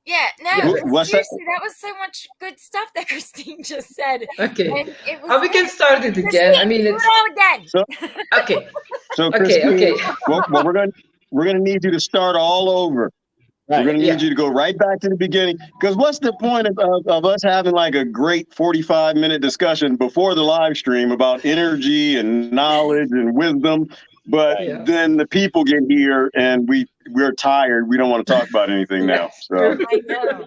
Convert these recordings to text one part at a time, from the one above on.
Yeah, no, Yeah. What's that? seriously, that was so much good stuff that Christine just said. Okay. And it was We can good. start it again. I Christine, mean, do it's it all again. So, okay. so Okay. Christine, Okay. well, we're gonna need you to start all over. We're Right. going to need Yeah. you to go right back to the beginning. Because what's the point of us having like a great 45-minute discussion before the live stream about energy and knowledge and wisdom? But Yeah. then the people get here and we're tired. We don't want to talk about anything Yeah. now. So True. I know.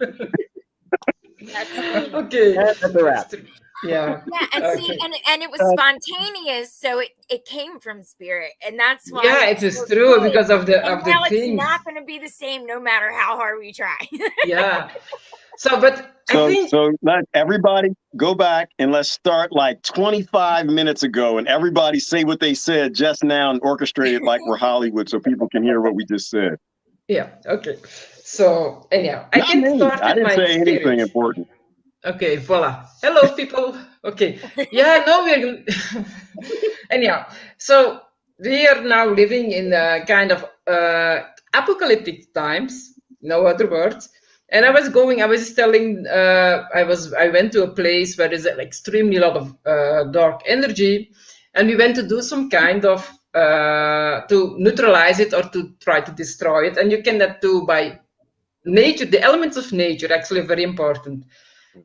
That's funny. Okay. And that's a wrap. Yeah. Yeah, and see, Okay. and it was spontaneous, so it came from spirit, and that's why Yeah, it it's is so true good. because of the And now it's things. not going to be the same no matter how hard we try. Yeah. So, but I so think so let everybody go back and let's start like 25 minutes ago and everybody say what they said just now and orchestrate it like we're Hollywood so people can hear what we just said. yeah. Okay. So anyhow, I Not can me. start I with didn't my say anything spirit. important. Okay, voila. Hello, people. Okay. Yeah, no, we're anyhow. So we are now living in a kind of apocalyptic times. No other words. And I was telling, I went to a place where there's extremely lot of dark energy, and we went to do some kind of to neutralize it or to try to destroy it. And you can that do by nature, the elements of nature, actually very important.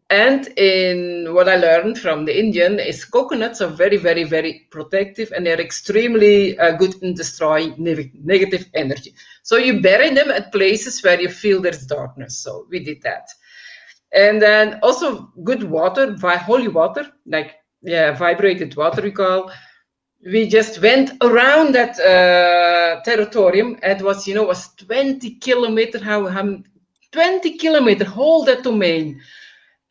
And in what I learned from the Indian is coconuts are very, very, very protective, and they're extremely good in destroying negative energy. So you bury them at places where you feel there's darkness. So we did that. And then also good water, holy water, like vibrated water we call. We just went around that territorium. It was 20 kilometers, 20 kilometers, whole that domain.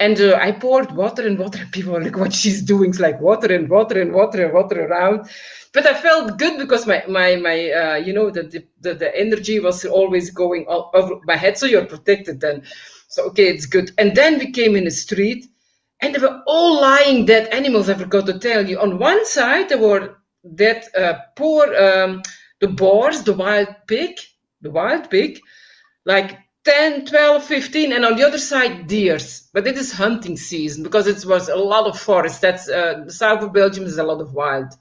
And I poured water and water, and people were like, what she's doing is like water and water and water and water around. But I felt good because my the energy was always going all over my head, so you're protected then. So, okay, it's good. And then we came in the street, and they were all lying dead animals, I forgot to tell you. On one side, there were dead the boars, the wild pig, like 10, 12, 15, and on the other side, deers. But it is hunting season because it was a lot of forest. That's the south of Belgium is a lot of wild.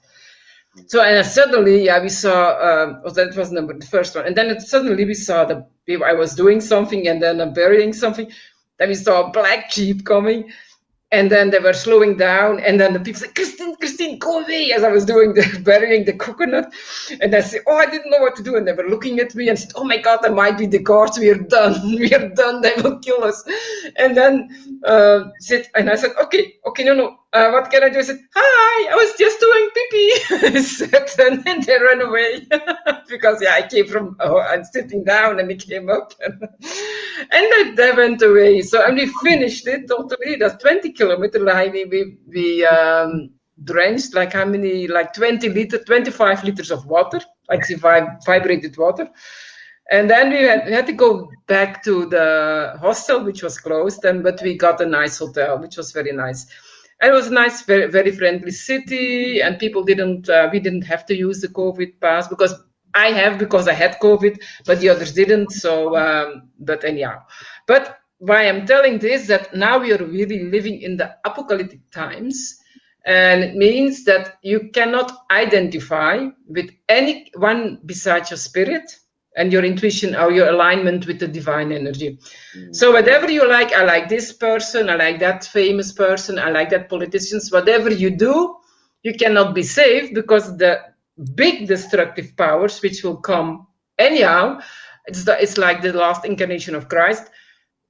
So and suddenly, we saw. That was the first one, and then suddenly we saw I was doing something, and then burying something. Then we saw a black sheep coming. And then they were slowing down, and then the people said, Christine, go away, as I was burying the coconut. And I said, oh, I didn't know what to do. And they were looking at me and said, oh my God, that might be the guards. We are done. We are done. They will kill us. And then and I said, okay, no. What can I do? I said, hi, I was just doing pee-pee. And then they ran away because I came from, I'm sitting down, and they came up and they went away. So, and we finished it totally. That's 20 kilometer line. We drenched like how many, like 25 liters of water, like vibrated water. And then we had to go back to the hostel, which was closed, but we got a nice hotel, which was very nice. And it was a nice, very, very friendly city, and people we didn't have to use the COVID pass because I had COVID, but the others didn't. So, but anyhow. But why I'm telling this, that now we are really living in the apocalyptic times. And it means that you cannot identify with anyone besides your spirit and your intuition or your alignment with the divine energy. So whatever you like, I like this person, I like that famous person, I like that politicians, whatever you do, you cannot be saved because the big destructive powers, which will come anyhow, it's like the last incarnation of Christ,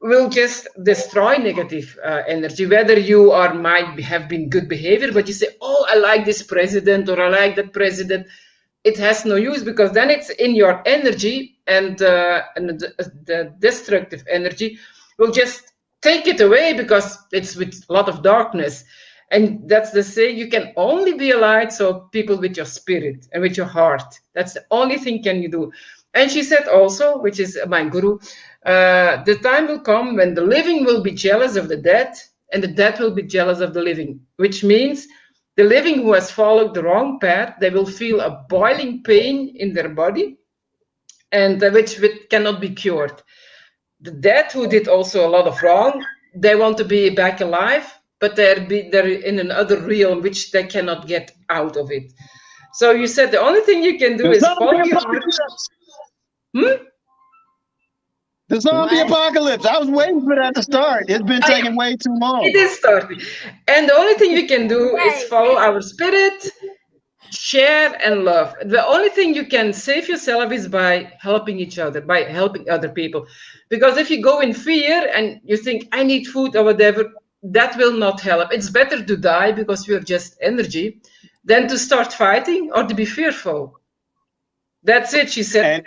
will just destroy negative energy, whether you might have been good behavior, but you say, oh, I like this president or I like that president. It has no use because then it's in your energy, and the destructive energy will just take it away because it's with a lot of darkness. And that's the say, you can only be a light, so people with your spirit and with your heart. That's the only thing can you do. And she said also, which is my guru, the time will come when the living will be jealous of the dead, and the dead will be jealous of the living, which means the living who has followed the wrong path, they will feel a boiling pain in their body, and which cannot be cured. the dead who did also a lot of wrong, they want to be back alive, but they're in another realm which they cannot get out of it. So you said the only thing you can do The is zombie follow your heart. apocalypse. Hmm? The zombie What? apocalypse. I was waiting for that to start. It's been taking way too long. It is starting. And the only thing we can do is Right. follow our spirit, share and love. The only thing you can save yourself is by helping each other, by helping other people. Because if you go in fear and you think, I need food or whatever, that will not help. It's better to die because we are just energy than to start fighting or to be fearful. That's it, she said.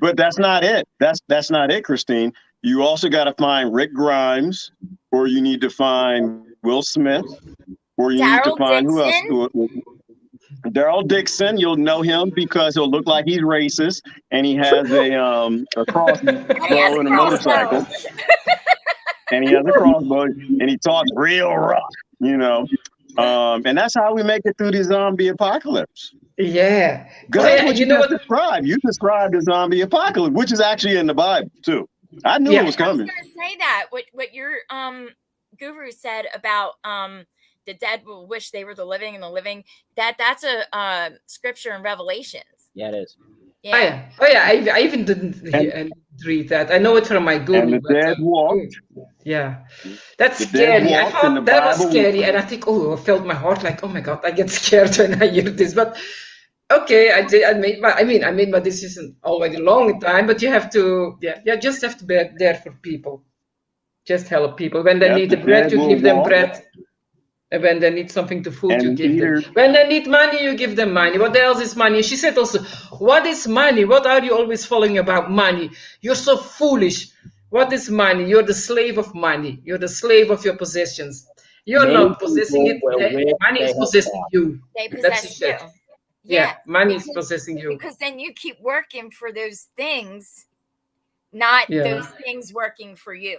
But that's not it. That's not it, Christine. You also got to find Rick Grimes, or you need to find Will Smith, or you need to Daryl find who else? Dixon? Daryl Dixon. You'll know him because he'll look like he's racist, and he has a crossbow And he has a and a crossbow. motorcycle, and he has a crossbow, and he talks real rough, you know. And that's how we make it through the zombie apocalypse. Yeah. Because Oh, that's yeah, what you you know just what? described. You described the zombie apocalypse, which is actually in the Bible too. I knew Yeah. it was I was coming. going to say that what your guru said about the dead will wish they were the living, and the living, that's a scripture in Revelations. Yeah, it is. Yeah. Oh yeah. I even didn't read that. I know it from my guru. And the but, dead walk. Yeah, that's The dead scary. I walk in the thought that was Bible. scary, and I think, oh, I felt my heart like, oh my God, I get scared when I hear this. But okay, I made my decision already a long time. But you have to, just have to be there for people. Just help people when they need the bread, you give them bread. And when they need something to food, you give them. When they need money, you give them money. What else is money? She said also, what is money? What are you always following about money? You're so foolish. What is money? You're the slave of money. You're the slave of your possessions. You're not possessing it. Money is possessing you. They That's possess what you. she said. Yeah, money is possessing you. Because then you keep working for those things, not those things working for you.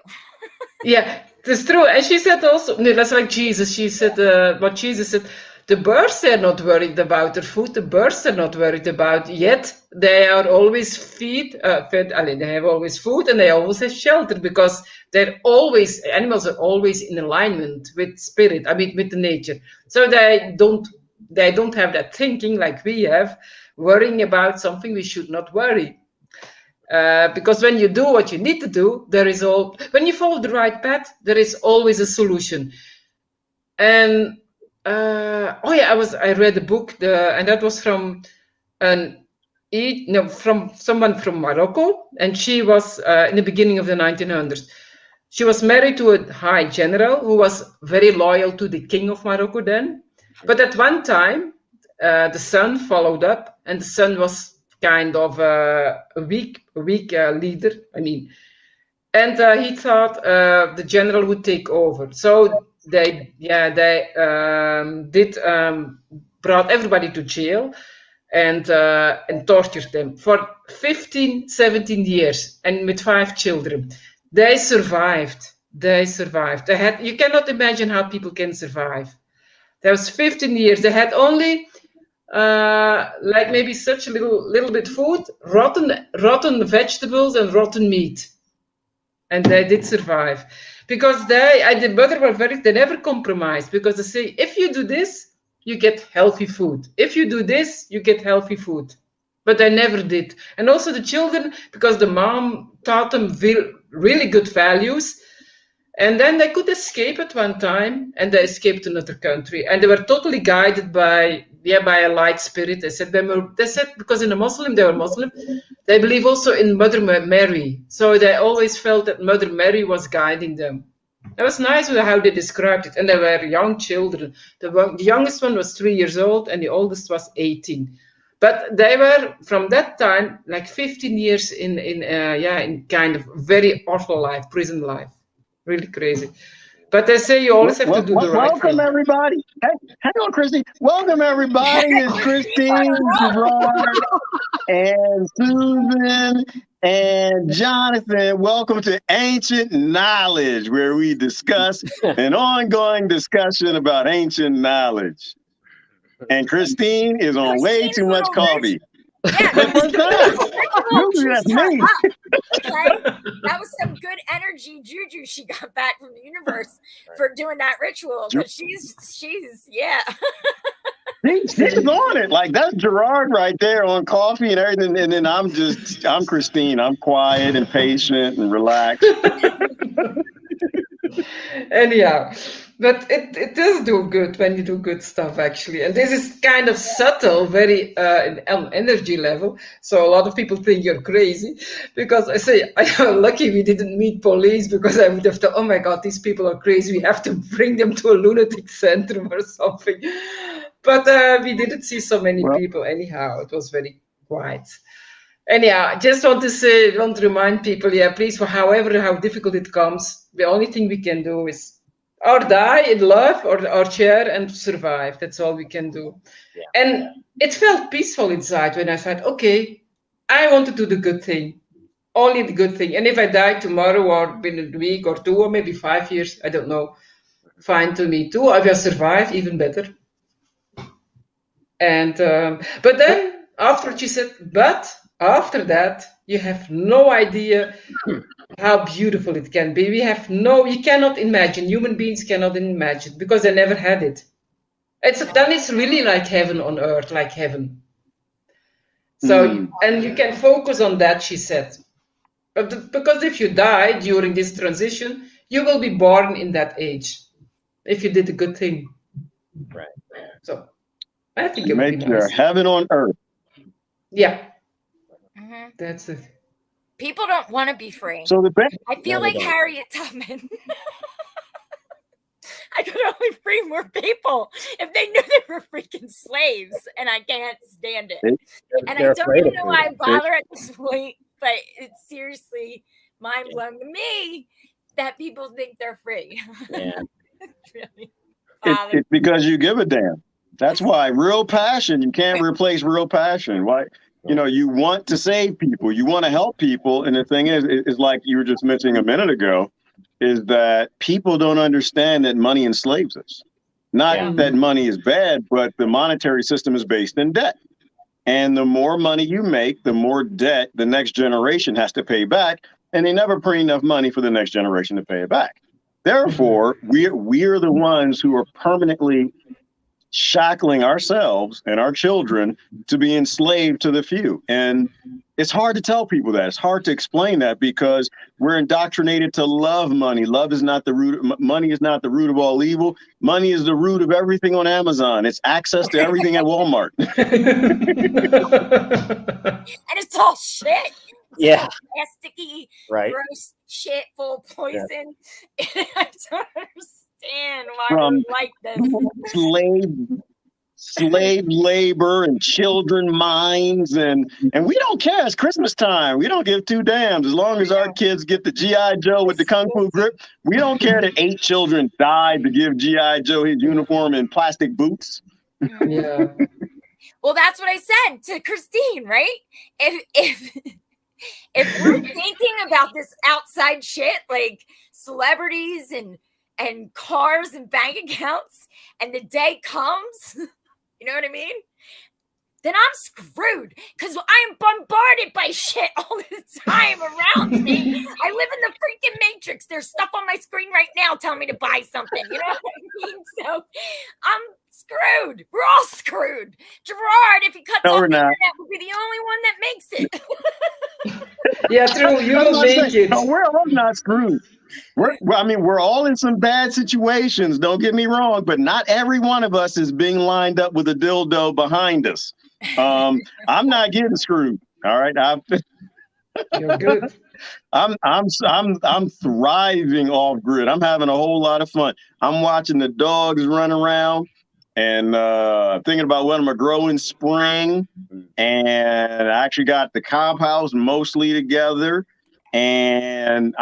Yeah, that's true. And she said also, no, that's like Jesus. She said, what Jesus said, the birds are not worried about their food. The birds are not worried about, yet they are always fed. I mean, they have always food and they always have shelter because animals are always in alignment with spirit. I mean, with the nature. So they don't have that thinking like we have, worrying about something we should not worry. Because when you do what you need to do, when you follow the right path, there is always a solution. And I read a book, and that was from someone from Morocco, and she was in the beginning of the 1900s. She was married to a high general who was very loyal to the king of Morocco then. But at one time, the son followed up, and the son was kind of a weak leader. I mean, and he thought the general would take over. So they brought everybody to jail and tortured them for 15, 17 years, and with 5 children. They survived. You cannot imagine how people can survive. That was 15 years. They had only like maybe such a little bit food, rotten vegetables and rotten meat, and they did survive because the mother were they never compromised, because they say, if you do this, you get healthy food. If you do this, you get healthy food. But they never did. And also the children, because the mom taught them really good values. And then they could escape at one time, and they escaped to another country. And they were totally guided by a light spirit. They said because in they were Muslim, they believe also in Mother Mary. So they always felt that Mother Mary was guiding them. That was nice how they described it. And they were young children. The youngest one was 3 years old, and the oldest was 18. But they were, from that time, like 15 years in kind of very awful life, prison life. Really crazy. But they say you always have to do the right thing. Welcome, everybody. Hey, hang on, Christy. Welcome, everybody. It's Christine, Gerard, and Susan, and Jonathan. Welcome to Ancient Knowledge, where we discuss an ongoing discussion about ancient knowledge. And Christine is on way too much coffee. Yeah, What's that? Usually that's me. Okay, that was some good energy juju she got back from the universe for doing that ritual. Because she's yeah. She's on it. Like that's Gerard right there on coffee and everything. And then I'm Christine. I'm quiet and patient and relaxed. Anyhow, but it does do good when you do good stuff, actually. And this is kind of subtle, very on energy level. So a lot of people think you're crazy because I say, I'm lucky we didn't meet police, because I would have thought, oh my God, these people are crazy. We have to bring them to a lunatic center or something. But we didn't see so many people anyhow. It was very quiet. Anyhow, I just want to remind people, please, for how difficult it comes, the only thing we can do is or die in love or share and survive. That's all we can do. Yeah. And it felt peaceful inside when I said, okay, I want to do the good thing, only the good thing. And if I die tomorrow or in a week or 2 or maybe 5 years, I don't know, fine to me too. I will survive, even better. And but then after she said, but after that, you have no idea how beautiful it can be. You cannot imagine. Human beings cannot imagine because they never had it. Then it's really like heaven on earth, like heaven. So, and you can focus on that, she said. Because if you die during this transition, you will be born in that age if you did a good thing. Right. So, I think it would be Make your nice. heaven on earth. Yeah. Mhm. That's it. People don't want to be free. So the thing, I feel like Harriet Tubman. I could only free more people if they knew they were freaking slaves, and I can't stand it. And I don't even know why I bother at this point, but it's seriously mind-blowing to me that people think they're free. Yeah. It's really it's because you give a damn. That's why real passion, you can't replace real passion. Why? You know, you want to save people, you want to help people. And the thing is like you were just mentioning a minute ago, is that people don't understand that money enslaves us. Not that money is bad, but the monetary system is based in debt. And the more money you make, the more debt the next generation has to pay back. And they never bring enough money for the next generation to pay it back. Therefore, we're the ones who are permanently shackling ourselves and our children to be enslaved to the few. And it's hard to tell people that. It's hard to explain that because we're indoctrinated to love money. Love is not the root. Money is not the root of all evil. Money is the root of everything on Amazon. It's access to everything at Walmart. And it's all shit. Yeah. Plasticky, Right. gross shit full of poison. I don't understand why From we like this. slave labor and children minds and we don't care. It's Christmas time. We don't give two damns as long as our kids get the G.I. Joe with the Kung Fu grip. We don't care that 8 children died to give G.I. Joe his uniform and plastic boots. Yeah. Well, that's what I said to Christine, right? If we're thinking about this outside shit, like celebrities and cars and bank accounts, and the day comes, you know what I mean? Then I'm screwed because I am bombarded by shit all the time around me. I live in the freaking matrix. There's stuff on my screen right now telling me to buy something. You know what I mean? So I'm screwed. We're all screwed. Gerard, if he cuts off the internet, would be the only one that makes it. Yeah, true. You will make it. No, we're all not screwed. We're all in some bad situations. Don't get me wrong, but not every one of us is being lined up with a dildo behind us. I'm not getting screwed. All right, You're good. I'm thriving off grid. I'm having a whole lot of fun. I'm watching the dogs run around and thinking about what I'm gonna grow in spring. And I actually got the cob house mostly together. And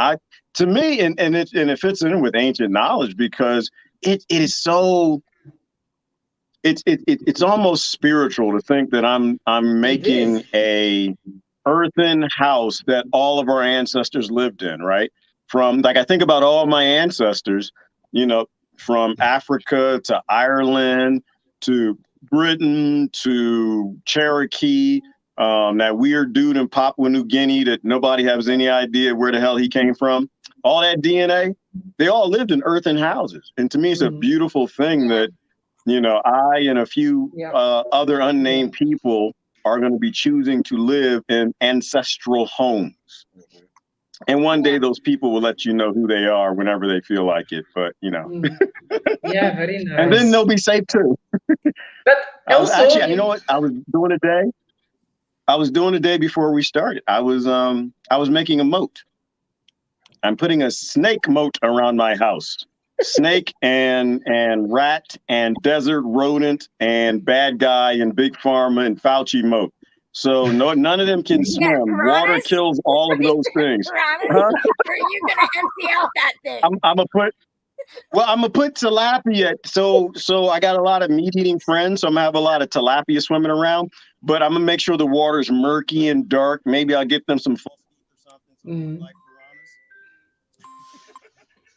to me, it fits in with ancient knowledge because it is so. It's almost spiritual to think that I'm making a earthen house that all of our ancestors lived in, right? From like I think about all my ancestors, you know, from Africa to Ireland to Britain to Cherokee that weird dude in Papua New Guinea that nobody has any idea where the hell he came from. All that DNA, they all lived in earthen houses. And to me, it's a beautiful thing that, you know, I and a few other unnamed people are going to be choosing to live in ancestral homes. And one day those people will let you know who they are whenever they feel like it. But, you know. Yeah, very nice. And then they'll be safe too. But also, actually, you know what I was doing today? I was doing the day before we started. I was making a moat. I'm putting a snake moat around my house. Snake and rat and desert rodent and bad guy and big pharma and Fauci moat. So none of them can swim. Water kills all of those things. Huh? Are you gonna empty out that thing? I'm gonna put tilapia. So I got a lot of meat-eating friends. So I'm gonna have a lot of tilapia swimming around. But I'm gonna make sure the water's murky and dark. Maybe I'll get them some or something. Like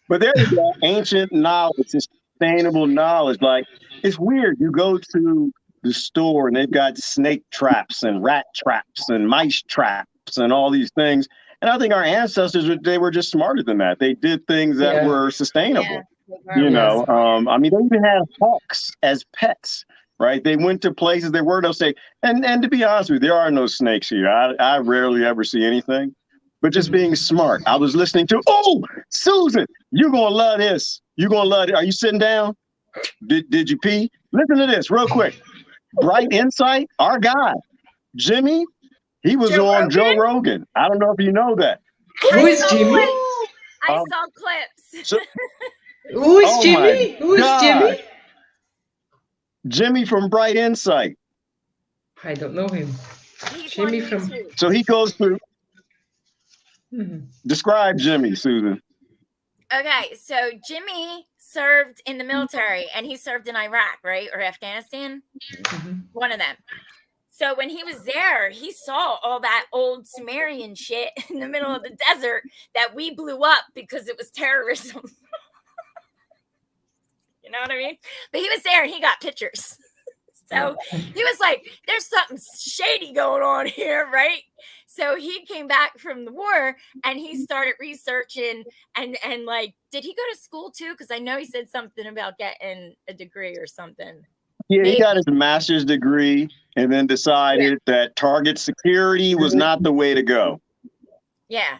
but there you go, ancient knowledge, sustainable knowledge. Like, it's weird. You go to the store and they've got snake traps and rat traps and mice traps and all these things. And I think our ancestors, they were just smarter than that. They did things that were sustainable. You know, I mean, they even had hawks as pets, right? They went to places they were, they'll say, and to be honest with you, there are no snakes here. I rarely ever see anything. But just being smart. I was listening to, Susan, you're going to love this. You're going to love it. Are you sitting down? Did you pee? Listen to this real quick. Bright Insight, our guy, Jimmy, he was on Joe Rogan. I don't know if you know that. Who is Jimmy? I saw clips. Who is Jimmy? Who is Jimmy? Jimmy from Bright Insight. I don't know him. Jimmy from. So he goes through. Describe Jimmy, Susan. Okay, so Jimmy served in the military and he served in Iraq, right? Or Afghanistan? One of them. So when he was there, he saw all that old Sumerian shit in the middle of the desert that we blew up because it was terrorism. You know what I mean? But he was there and he got pictures. So he was like, there's something shady going on here, right? So he came back from the war and he started researching and like, did he go to school too? Because I know he said something about getting a degree or something. Yeah, he got his master's degree and then decided that target security was not the way to go. Yeah.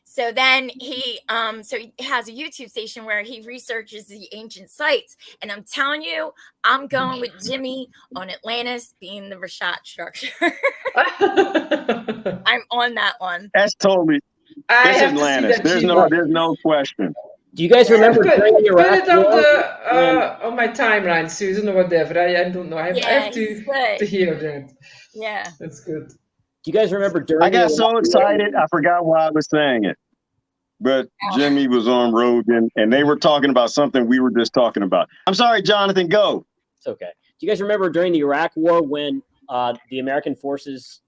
So then he has a YouTube station where he researches the ancient sites. And I'm telling you, I'm going with Jimmy on Atlantis being the Rashat structure. I'm on that one. That's totally. It's Atlantis. There's no question. Do you guys remember during the Iraq War? On my timeline, Susan, or whatever. I don't know. I have to hear that. Yeah. That's good. Do you guys remember during? I got so excited, I forgot why I was saying it. But Jimmy was on Rogan, and they were talking about something we were just talking about. I'm sorry, Jonathan. Go. It's okay. Do you guys remember during the Iraq War when the American forces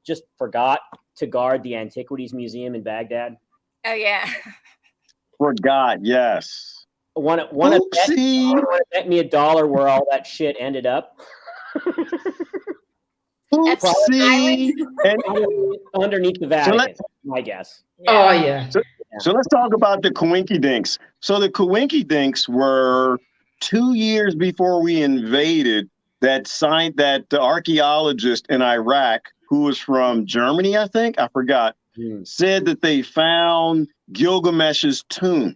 just forgot to guard the Antiquities Museum in Baghdad? Oh yeah. Forgot. Yes. Want to bet me $1 where all that shit ended up? Oopsie. And underneath the Vatican, my guess. Oh, yeah. So let's talk about the Coinky Dinks. So the Coinky Dinks were 2 years before we invaded that the archaeologist in Iraq, who was from Germany, I think, I forgot, said that they found Gilgamesh's tomb,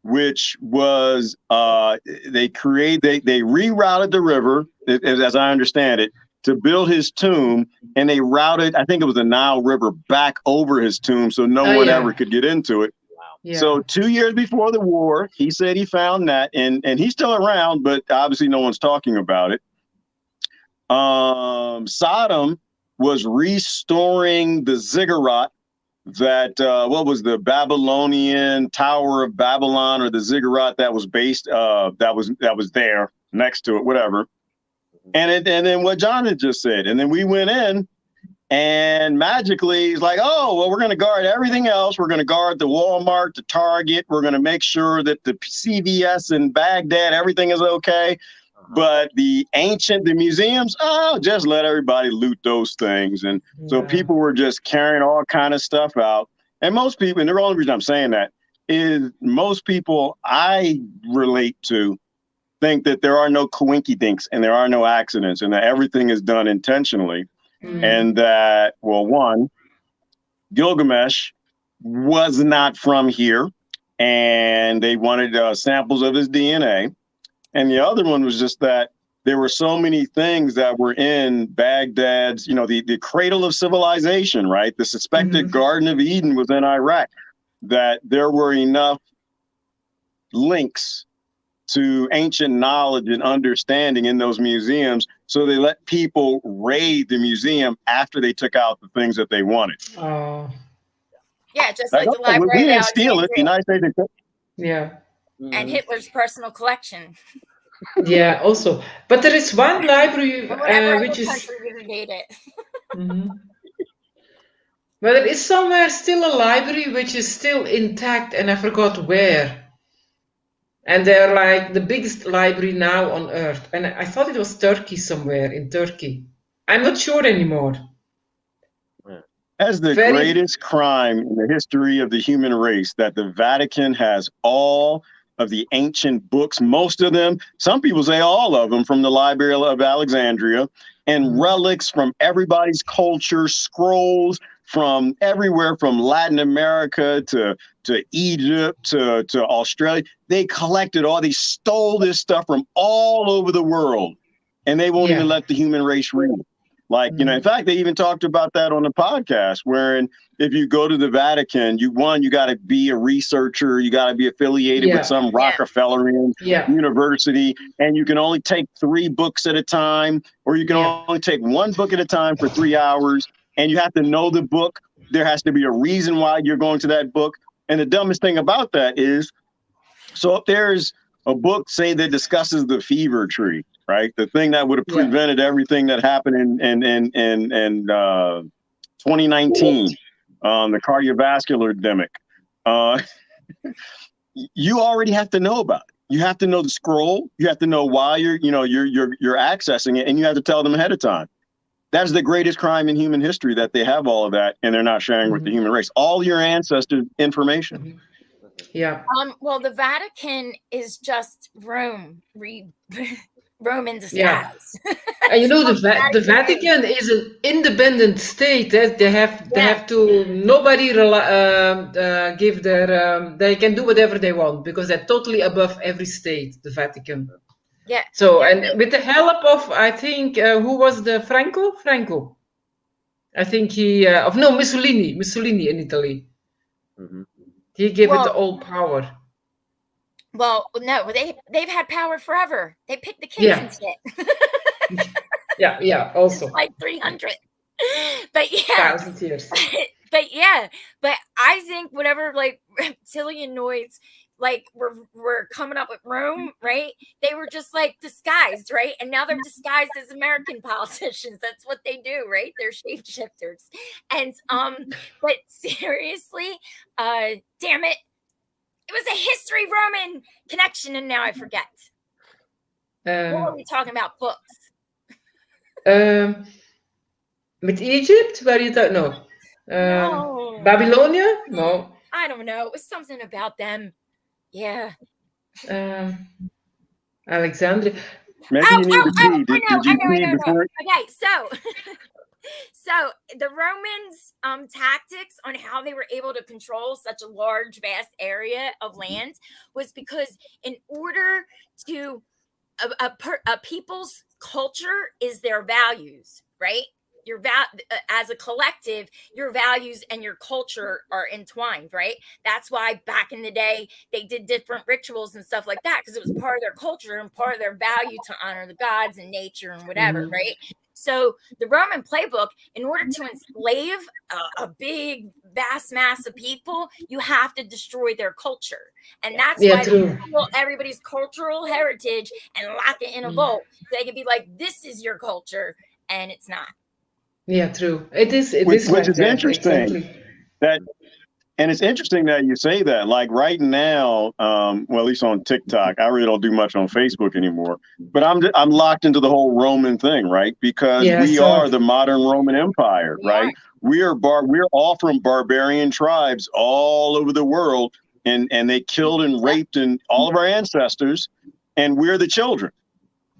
which was, they rerouted the river, as I understand it, to build his tomb, and they routed, I think it was the Nile River, back over his tomb so no one ever could get into it. Wow. Yeah. So 2 years before the war, he said he found that, and he's still around, but obviously no one's talking about it. Saddam was restoring the ziggurat that, what was the Babylonian Tower of Babylon, or the ziggurat that was based, that was there next to it, whatever. And then what John had just said. And then we went in and magically he's like, oh, well, we're going to guard everything else. We're going to guard the Walmart, the Target. We're going to make sure that the CVS in Baghdad, everything is okay. But the museums, just let everybody loot those things. And so people were just carrying all kind of stuff out. And most people, and the only reason I'm saying that is most people I relate to think that there are no coinky-dinks and there are no accidents and that everything is done intentionally. And that, well, one, Gilgamesh was not from here and they wanted samples of his DNA. And the other one was just that there were so many things that were in Baghdad's, the cradle of civilization, right? The suspected Garden of Eden was in Iraq, that there were enough links to ancient knowledge and understanding in those museums. So they let people raid the museum after they took out the things that they wanted. Oh. Yeah, just like the library. We didn't steal it. The United States. Yeah. And Hitler's personal collection. Yeah, also. But there is one library which is... country invade it. But there is somewhere still a library which is still intact, and I forgot where. And they're like the biggest library now on Earth. And I thought it was Turkey, somewhere in Turkey. I'm not sure anymore. As the greatest crime in the history of the human race, that the Vatican has all of the ancient books, most of them, some people say all of them, from the Library of Alexandria, and relics from everybody's culture, scrolls from everywhere, from Latin America to Egypt to Australia. They collected they stole this stuff from all over the world, and they won't even let the human race read it. Like, in fact, they even talked about that on the podcast, wherein if you go to the Vatican, you got to be a researcher, you got to be affiliated with some Rockefellerian university, and you can only take 3 books at a time, or you can only take 1 book at a time for 3 hours, and you have to know the book. There has to be a reason why you're going to that book. And the dumbest thing about that is, so if there's a book, say, that discusses the fever tree, right? The thing that would have prevented everything that happened in 2019, the cardiovascular epidemic. You already have to know about it. You have to know the scroll. You have to know why you're accessing it, and you have to tell them ahead of time. That's the greatest crime in human history, that they have all of that and they're not sharing with the human race. All your ancestors' information. Yeah. Well, the Vatican is just Rome. Roman disguise. Yeah. And the Vatican is an independent state. They have to nobody give their they can do whatever they want because they're totally above every state, the Vatican. Yeah. So and with the help of, I think, who was the Franco? I think Mussolini in Italy. He gave it all power. Well, no, they've had power forever. They picked the kids and shit. Yeah, also. Like 300. But yeah. 1,000 years. But I think whatever like reptilianoids like were coming up with Rome, right? They were just like disguised, right? And now they're disguised as American politicians. That's what they do, right? They're shapeshifters. And but seriously, damn it. It was a history Roman connection, and now I forget. What were we talking about? Books. With Egypt? Where you don't know? No. Babylonia? No. I don't know. It was something about them. Yeah. Alexandria. Maybe you need to pee. Did you pee before? Okay, so the Romans' tactics on how they were able to control such a large, vast area of land was because in order to a people's culture is their values, right? As a collective, your values and your culture are entwined, right? That's why back in the day they did different rituals and stuff like that because it was part of their culture and part of their value to honor the gods and nature and whatever, right? So the Roman playbook, in order to enslave a big, vast mass of people, you have to destroy their culture. And that's why they steal everybody's cultural heritage and lock it in a vault. They can be like, this is your culture, and it's not. Yeah, true. It is. Which is interesting. That And it's interesting that you say that. Like right now, well, at least on TikTok, I really don't do much on Facebook anymore. But I'm locked into the whole Roman thing, right? Because Yeah, we so are the modern Roman Empire, We are. right? We're all from barbarian tribes all over the world, and they killed and raped and all of our ancestors, and we're the children.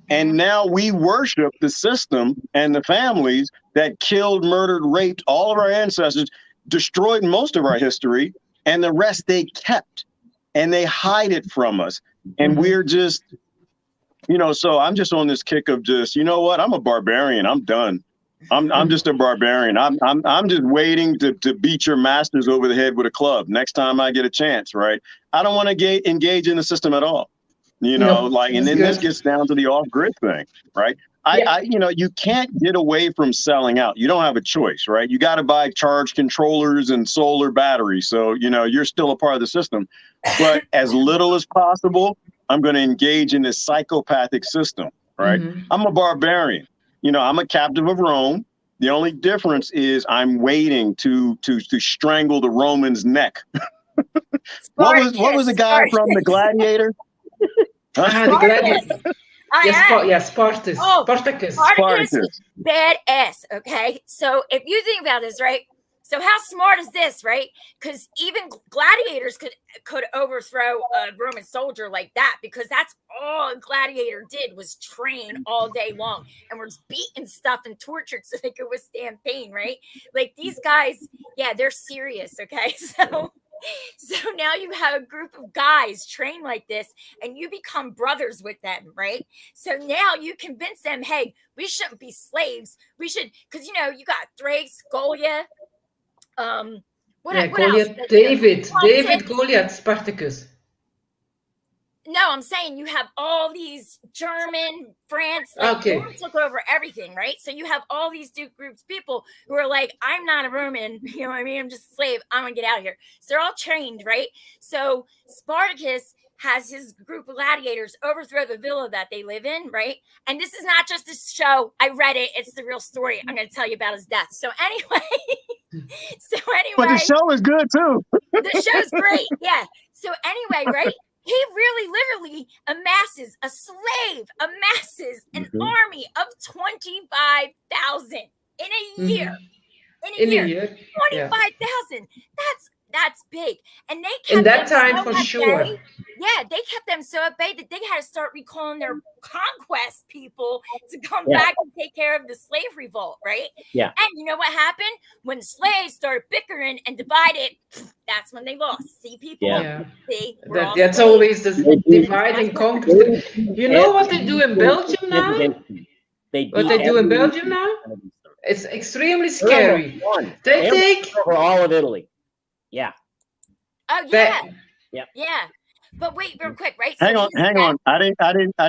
And now we worship the system and the families that killed, murdered, raped all of our ancestors, destroyed most of our history, and the rest they kept, and they hide it from us. And we're just, so I'm just on this kick of just, you know what? I'm a barbarian. I'm done. I'm just a barbarian. I'm just waiting to beat your masters over the head with a club next time I get a chance, right? I don't want to engage in the system at all. And then this gets down to the off-grid thing, right? You can't get away from selling out. You don't have a choice, right? You got to buy charge controllers and solar batteries. So, you're still a part of the system. But as little as possible, I'm going to engage in this psychopathic system, right? I'm a barbarian. I'm a captive of Rome. The only difference is I'm waiting to strangle the Roman's neck. What was the guy from the Gladiator? The Gladiator. Spartacus. Oh, Spartacus. Spartacus is badass. Okay, so if you think about this, right? So how smart is this, right? Because even gladiators could overthrow a Roman soldier like that, because that's all a gladiator did was train all day long and was beating stuff and tortured so they could withstand pain, right? Like these guys, yeah, they're serious. Okay, so now you have a group of guys trained like this, and you become brothers with them, right? So now you convince them, hey, we shouldn't be slaves. We should, because you got Thrace, Golia. What else? David, Goliath, Spartacus. No, I'm saying you have all these German, France, took over everything, right? So you have all these groups of people who are like, I'm not a Roman, you know what I mean? I'm just a slave. I'm gonna get out of here. So they're all trained, right? So Spartacus has his group of gladiators overthrow the villa that they live in, right? And this is not just a show. I read it. It's the real story. I'm going to tell you about his death. So anyway, but the show is good too. The show's great. Yeah. So anyway, right? He really literally amasses an army of 25,000 in a year. In a year. 25,000. That's big. And they kept in that time for sure. Yeah, they kept them so at bay that they had to start recalling their conquest people to come back and take care of the slave revolt, right? Yeah. And you know what happened? When slaves started bickering and divided, that's when they lost. See, people? Yeah. See, that's always the divide and conquer. You know what they do in Belgium now? What they do in Belgium now? It's extremely scary. They take over all of Italy. Yeah. Oh yeah. Yeah. But wait, real quick, right? Hang on. I didn't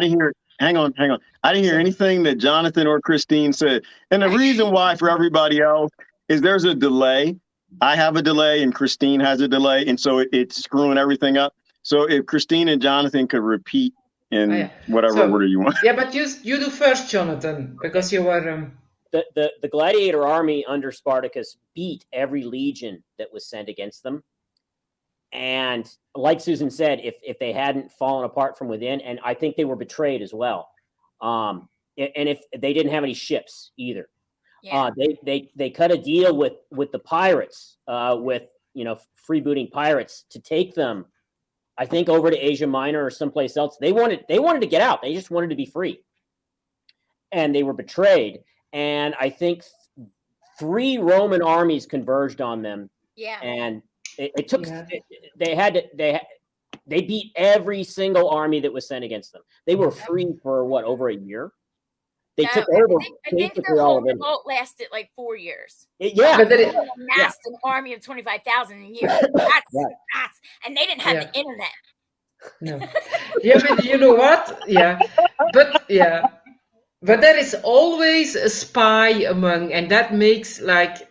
hear. Hang on. I didn't hear anything that Jonathan or Christine said. And the reason why for everybody else is there's a delay. I have a delay and Christine has a delay, and so it's screwing everything up. So if Christine and Jonathan could repeat in whatever order you want. Yeah, but you do first, Jonathan, because you were. The gladiator army under Spartacus beat every legion that was sent against them. And like Susan said, if they hadn't fallen apart from within, and I think they were betrayed as well. And if they didn't have any ships either. Yeah. They cut a deal with the pirates, with freebooting pirates to take them, I think, over to Asia Minor or someplace else. They wanted to get out. They just wanted to be free. And they were betrayed. And I think 3 Roman armies converged on them. Yeah. And it took. Yeah. They beat every single army that was sent against them. They were free for over a year. They took over. I think their whole revolt lasted like 4 years. But they amassed an army of 25,000 in a year. That's and they didn't have the internet. No. But you know what? Yeah. But there is always a spy among, and that makes like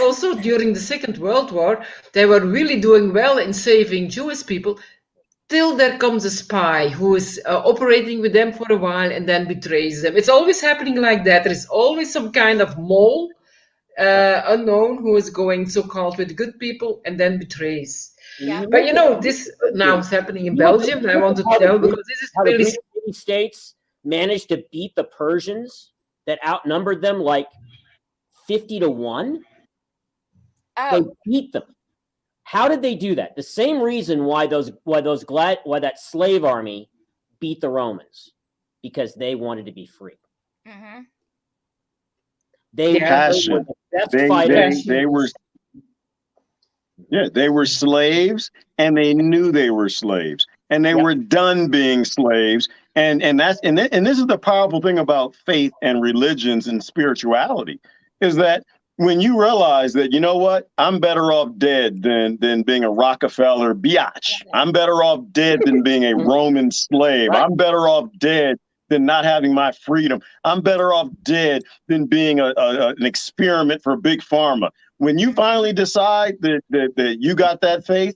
also during the Second World War, they were really doing well in saving Jewish people, till there comes a spy who is operating with them for a while and then betrays them. It's always happening like that. There is always some kind of mole unknown who is going so-called with the good people and then betrays. Yeah. But you know, this now is happening in Belgium, and I want to tell because this is how the really Greek states managed to beat the Persians that outnumbered them like 50-1. They Oh, beat them. How did they do that? The same reason why that slave army beat the Romans, because they wanted to be free. mhm. They Yeah. were Passion. the best They fighters. they were slaves, and they knew they were slaves, and they Yep. were done being slaves. And this is the powerful thing about faith and religions and spirituality, is that when you realize that, you know what, I'm better off dead than being a Rockefeller biatch. I'm better off dead than being a Roman slave. Right. I'm better off dead than not having my freedom. I'm better off dead than being an experiment for big pharma. When you finally decide that you got that faith,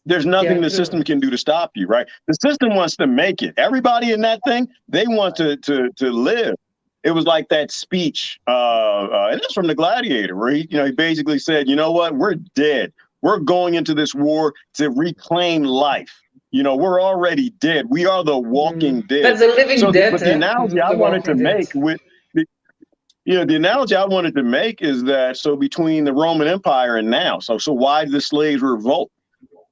there's nothing the system can do to stop you, right? The system wants to make it. Everybody in that thing, they want to live. It was like that speech, and it's from The Gladiator, where he basically said, you know what, we're dead. We're going into this war to reclaim life. We're already dead. We are the walking dead. That's a living dead. But the analogy I wanted to make with the analogy I wanted to make is that, so between the Roman Empire and now, so why did the slaves revolt?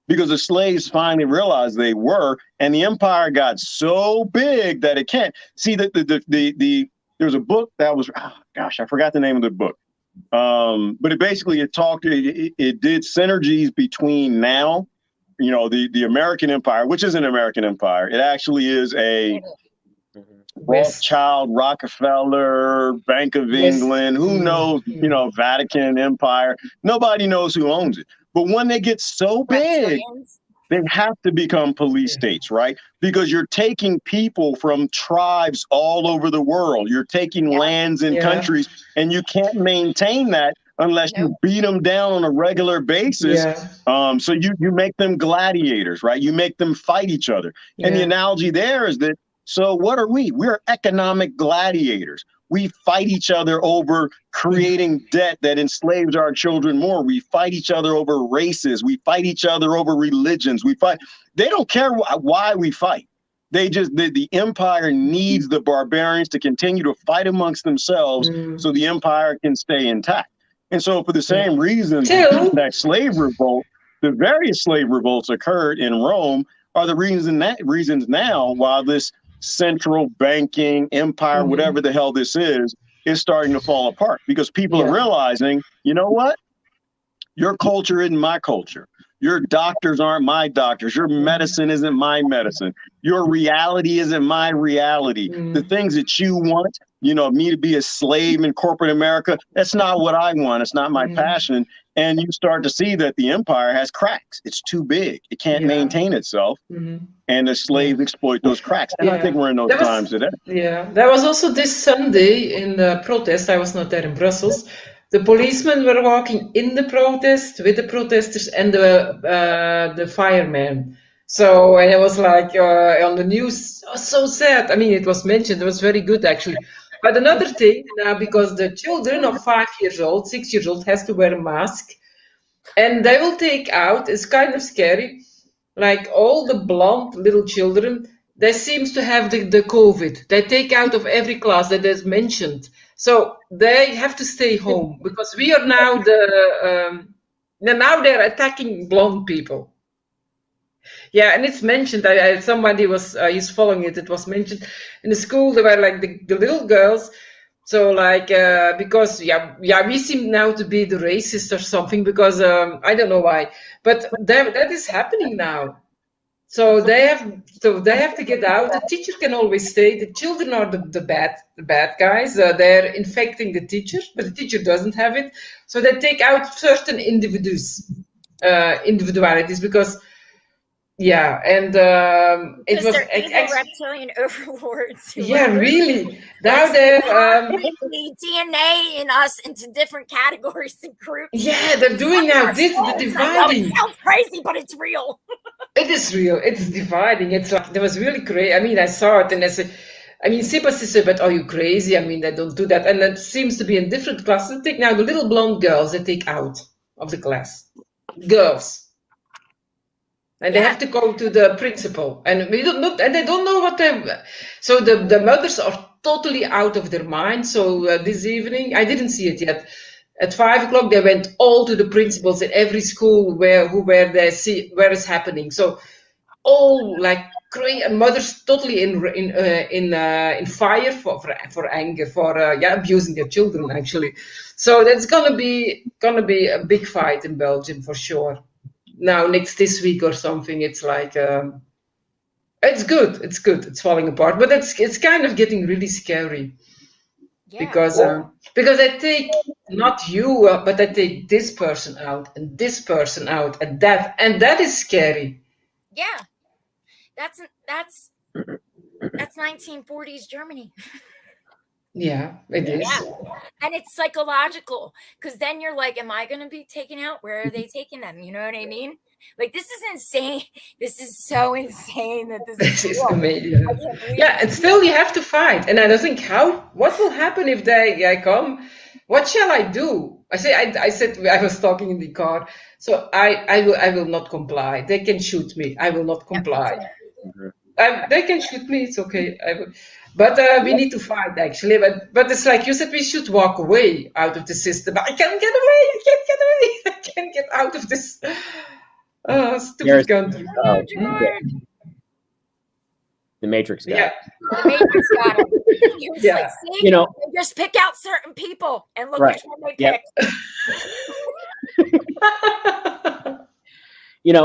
Because the slaves finally realized they were, and the empire got so big that it can't. See, there was a book that was, I forgot the name of the book. But it did synergies between now, the American empire, which is an American empire. It actually is a Rothschild, Rockefeller, Bank of England, who knows, Vatican Empire. Nobody knows who owns it. But when they get so big, they have to become police states, right? Because you're taking people from tribes all over the world. You're taking lands and countries, and you can't maintain that unless you beat them down on a regular basis. So you make them gladiators, right? You make them fight each other. And the analogy there is that, so what are we? We're economic gladiators. We fight each other over creating debt that enslaves our children more. We fight each other over races. We fight each other over religions. They don't care why we fight. The empire needs the barbarians to continue to fight amongst themselves so the empire can stay intact. And so for the same reason that slave revolt, the various slave revolts occurred in Rome, are the reasons now why this central banking empire, whatever the hell this is starting to fall apart, because people are realizing, you know what? Your culture isn't my culture. Your doctors aren't my doctors. Your medicine isn't my medicine. Your reality isn't my reality. The things that you want, me to be a slave in corporate America, that's not what I want. It's not my passion. And you start to see that the empire has cracks. It's too big. It can't maintain itself. And the slaves exploit those cracks. And I think we're in those times today. Yeah, there was also this Sunday in the protest. I was not there in Brussels. The policemen were walking in the protest with the protesters and the firemen. So, and it was like on the news, so sad. I mean, it was mentioned. It was very good, actually. But another thing now, because the children of 5 years old, 6 years old, has to wear a mask, and they will take out. It's kind of scary. Like all the blonde little children, they seems to have the COVID. They take out of every class that is mentioned. So they have to stay home because we are now now they're attacking blonde people. Yeah, and it's mentioned. Somebody was he's following it. It was mentioned in the school. They were like the little girls. So like because we seem now to be the racist or something because I don't know why, but that is happening now. So they have to get out. The teacher can always stay. The children are the bad guys. They're infecting the teacher, but the teacher doesn't have it. So they take out certain individualities because. Yeah, and it was reptilian overlords. Really. Now they're the DNA in us into different categories and groups. Yeah, they're doing now this the dividing. It sounds crazy, but it's real. It is real. It's dividing. It's like there was really great. I mean, I saw it and I said, I mean, Sebastian said, but are you crazy? I mean, they don't do that. And that seems to be in different classes. Take now the little blonde girls they take out of the class. Girls. And they have to go to the principal. And we don't know, and they don't know what they... So the mothers are totally out of their mind. So this evening, I didn't see it yet. At 5 o'clock, they went all to the principals in every school where they see where it's happening. So all like crazy, and mothers totally in fire for anger, for abusing their children actually. So that's gonna be a big fight in Belgium for sure. Now this week or something, it's like it's good. It's falling apart, but it's kind of getting really scary. Yeah. Because I take not you, but I take this person out and this person out, and that is scary. Yeah, that's 1940s Germany. Yeah, it is. Yeah. And it's psychological, because then you're like, am I going to be taken out? Where are they taking them? You know what I mean? Like, this is insane. This is so insane that this is amazing. Yeah, and still you have to fight. And I think, what will happen if they come? What shall I do? I said I was talking in the car. So I will not comply. They can shoot me. I will not comply. They can shoot me. It's okay. But we need to fight, actually. But it's like you said, we should walk away out of the system. I can't get away. I can't get away. I can't get out of this stupid country. The Matrix got it. The Matrix got it. Yeah. Like, see, just pick out certain people and look which one they pick. The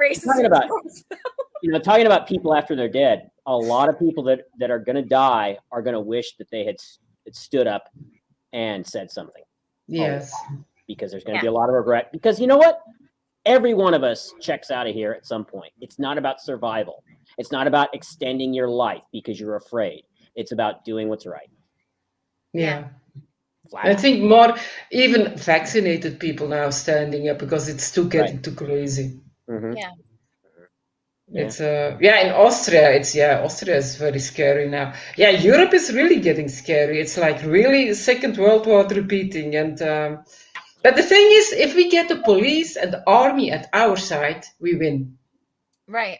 racist. Talking about people after they're dead, a lot of people that are going to die are going to wish that they had stood up and said something. Yes. Because there's going to be a lot of regret. Because you know what? Every one of us checks out of here at some point. It's not about survival. It's not about extending your life because you're afraid. It's about doing what's right. Yeah. I think more even vaccinated people now standing up because it's getting too crazy. Mm-hmm. Yeah. It's in Austria Austria is very scary now. Yeah, Europe is really getting scary. It's like really Second World War repeating. And but the thing is, if we get the police and the army at our side, we win. Right.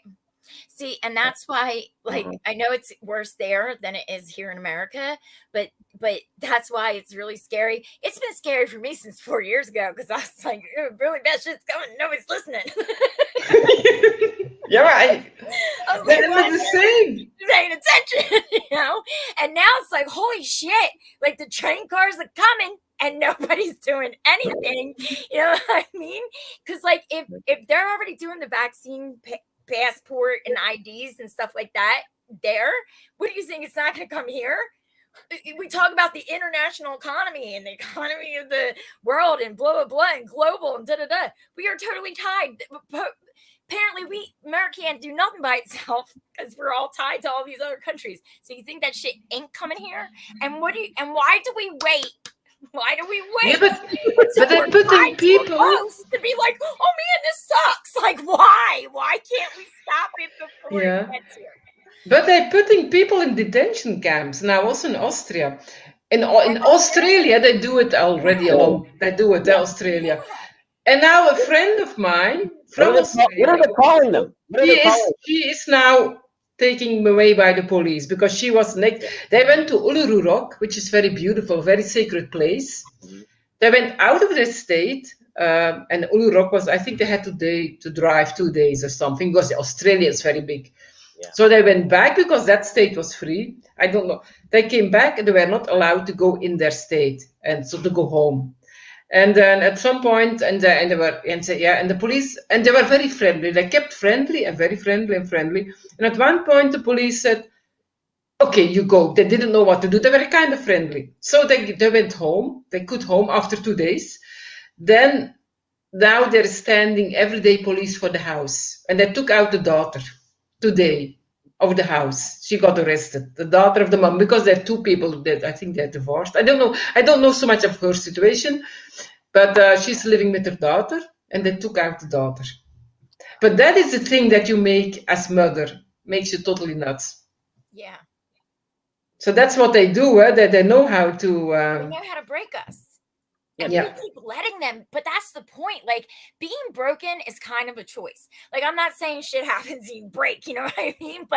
See, and that's why, like, I know it's worse there than it is here in America, but that's why it's really scary. It's been scary for me since 4 years ago, because I was like, really bad shit's coming. Nobody's listening. Yeah, right. They're the same. Paying attention, And now it's like, holy shit! Like the train cars are coming, and nobody's doing anything. You know what I mean? Because like if they're already doing the vaccine passport and IDs and stuff like that, what do you think? It's not going to come here? We talk about the international economy and the economy of the world and blah blah blah and global and da da da. We are totally tied. Apparently, America can't do nothing by itself because we're all tied to all these other countries. So you think that shit ain't coming here? And why do we wait? Why do we wait? Yeah, but they're putting people to be like, oh man, this sucks. Like, why? Why can't we stop it before it gets here? But they're putting people in detention camps now, also in Austria. In Australia, they do it already alone. They do it in Australia. And now a friend of mine from Australia. What are they calling them? She is now taken away by the police because she was next. They went to Uluru Rock, which is very beautiful, very sacred place. They went out of the state, and Uluru Rock was, I think they had to drive 2 days or something, because Australia is very big. Yeah. So they went back because that state was free. I don't know. They came back and they were not allowed to go in their state, and so to go home. And then at some point, and the police, and they were very friendly. They kept friendly and very friendly and friendly. And at one point, the police said, "Okay, you go." They didn't know what to do. They were kind of friendly, so they went home. They could home after 2 days. Then now they're standing everyday police for the house, and they took out the daughter today of the house. She got arrested, the daughter of the mom, because there are two people that I think they're divorced. I don't know so much of her situation, but she's living with her daughter, and they took out the daughter. But that is the thing that you make as mother, makes you totally nuts. Yeah. So that's what they do. They know how to. They know how to break us. And Yeah. we keep letting them, but that's the point. Like, being broken is kind of a choice. Like, I'm not saying shit happens and you break, you know what I mean?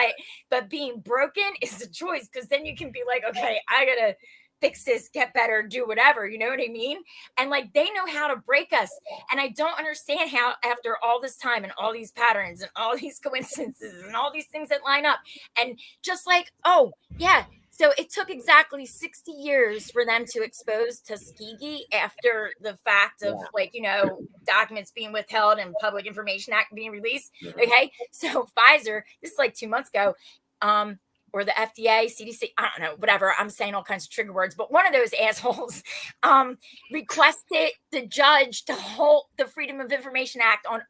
But being broken is a choice, because then you can be like, okay, I gotta fix this, get better, do whatever, you know what I mean? And like, they know how to break us. And I don't understand how, after all this time and all these patterns and all these coincidences and all these things that line up, and just like, oh yeah, so it took exactly 60 years for them to expose Tuskegee after the fact of, like, you know, documents being withheld and Public Information Act being released. Okay. So Pfizer, this is like 2 months ago, or the FDA, CDC, I don't know, whatever. I'm saying all kinds of trigger words, but one of those assholes requested the judge to hold the Freedom of Information Act on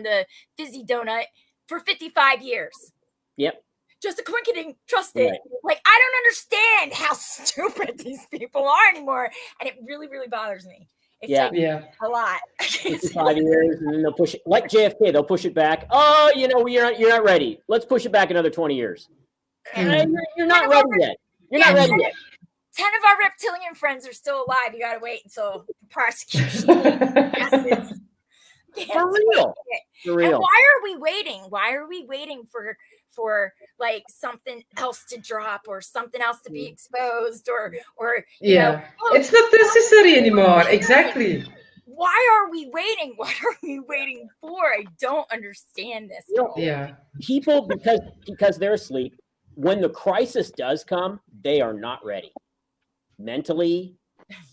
the fizzy donut for 55 years. Yep. Just a coincidence, trust it. Right. Like, I don't understand how stupid these people are anymore. And it really, really bothers me. It's like a lot. 55 years, and then they'll push it like JFK. They'll push it back. Oh, you know, you're not ready. Let's push it back another 20 years. You're not ready yet. You're not ready yet. 10 of our reptilian friends are still alive. You got to wait until the prosecution passes. For real. For real. And why are we waiting? Why are we waiting for like something else to drop or something else to be exposed or you know, it's not necessary anymore. Exactly. Why are we waiting? What are we waiting for? I don't understand this. People, because they're asleep, when the crisis does come, they are not ready. Mentally,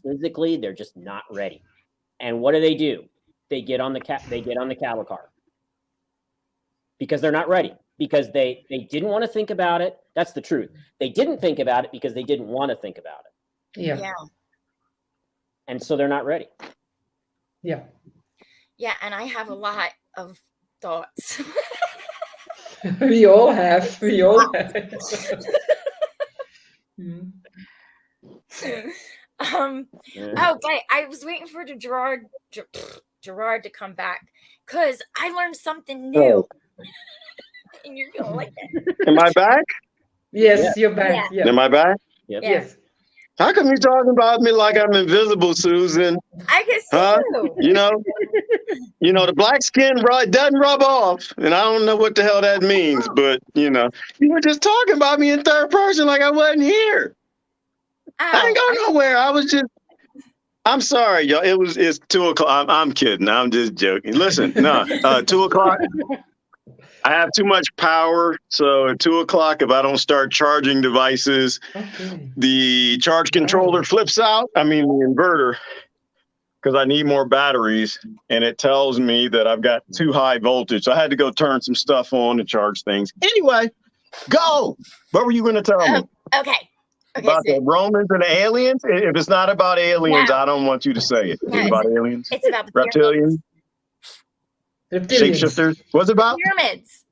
physically, they're just not ready. And what do? They get on the cattle car because they're not ready, because they didn't want to think about it. That's the truth. They didn't think about it because they didn't want to think about it. Yeah. And so they're not ready. Yeah. Yeah, and I have a lot of thoughts. We all have. Okay, I was waiting for Gerard to come back because I learned something new. And you're gonna like that. Am I back? Yes, you're back. Yeah. Am I back? Yep. Yes. How come you talking about me like I'm invisible, Susan? I guess so. You know, the black skin doesn't rub off, and I don't know what the hell that means, but you were just talking about me in third person like I wasn't here. I ain't going nowhere. I'm sorry, y'all. It's 2:00. I'm kidding. I'm just joking. Listen, 2:00. I have too much power, so at 2:00, if I don't start charging devices, the charge controller flips out. I mean, the inverter, because I need more batteries, and it tells me that I've got too high voltage. So I had to go turn some stuff on to charge things. Anyway, go. What were you going to tell me? Okay. About the Romans and the aliens? If it's not about aliens, I don't want you to say it. Is it about aliens? It's about the reptilians. Shapeshifters. What's it about? Pyramids.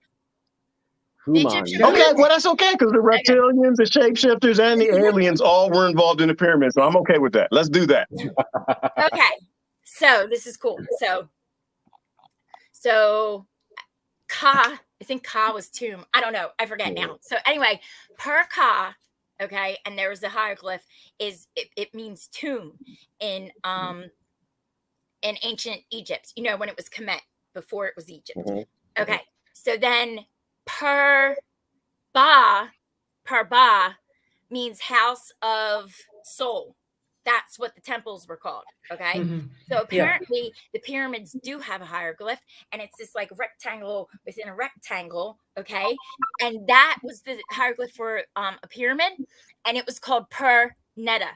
Okay, well, that's okay, because the reptilians, the shapeshifters, and the aliens all were involved in the pyramids. So I'm okay with that. Let's do that. Okay. So this is cool. So Ka, I think Ka was tomb. I don't know. I forget now. So anyway, per Ka, okay, and there was a hieroglyph, it means tomb in ancient Egypt, when it was Kemet, before it was Egypt. Mm-hmm. Okay. So then per ba means house of soul. That's what the temples were called. Okay. Mm-hmm. So apparently the pyramids do have a hieroglyph, and it's this like rectangle within a rectangle. Okay. And that was the hieroglyph for a pyramid, and it was called per netta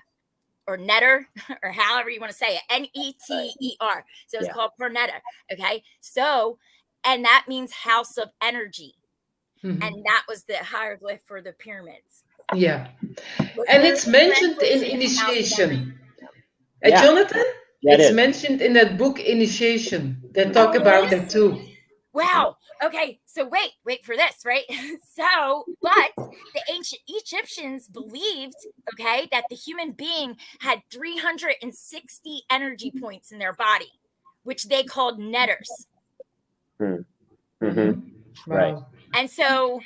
or netter, or however you want to say it, Neter. So it's called per netta. Okay. So, and that means house of energy. Mm-hmm. And that was the hieroglyph for the pyramids. Yeah. And it's mentioned in Initiation. Jonathan? Yeah, it's mentioned in that book, Initiation. They talk about that too. Wow. Okay. So wait for this, right? But the ancient Egyptians believed, that the human being had 360 energy points in their body, which they called netters. Mm-hmm. Right. And so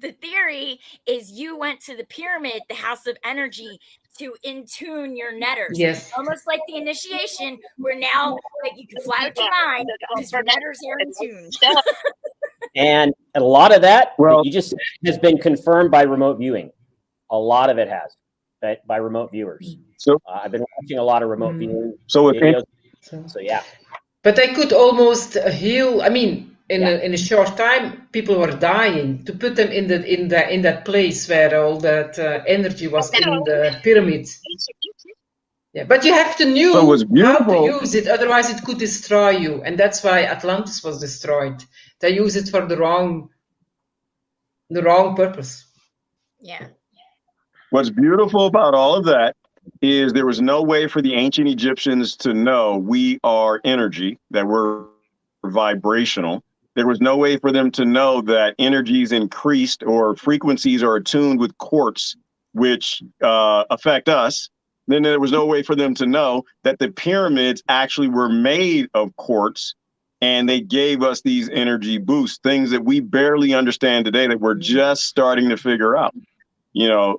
the theory is you went to the pyramid, the house of energy, to in-tune your netters. Yes. Almost like the initiation, where now like you can fly with your mind because your netters are in tune. And a lot of that Well- you just has been confirmed by remote viewing. A lot of it has by remote viewers. So- I've been watching a lot of remote viewing So if videos. So yeah. But I could almost heal. I mean, in Yeah. a short time, people were dying. To put them in that place where all that energy was in the pyramid. Yeah, but you have to know So what's how beautiful- to use it. Otherwise, it could destroy you, and that's why Atlantis was destroyed. They use it for the wrong purpose. Yeah. What's beautiful about all of that is there was no way for the ancient Egyptians to know we are energy, that we're vibrational. There was no way for them to know that energies increased or frequencies are attuned with quartz, which affect us. Then there was no way for them to know that the pyramids actually were made of quartz, and they gave us these energy boosts, things that we barely understand today that we're just starting to figure out. You know,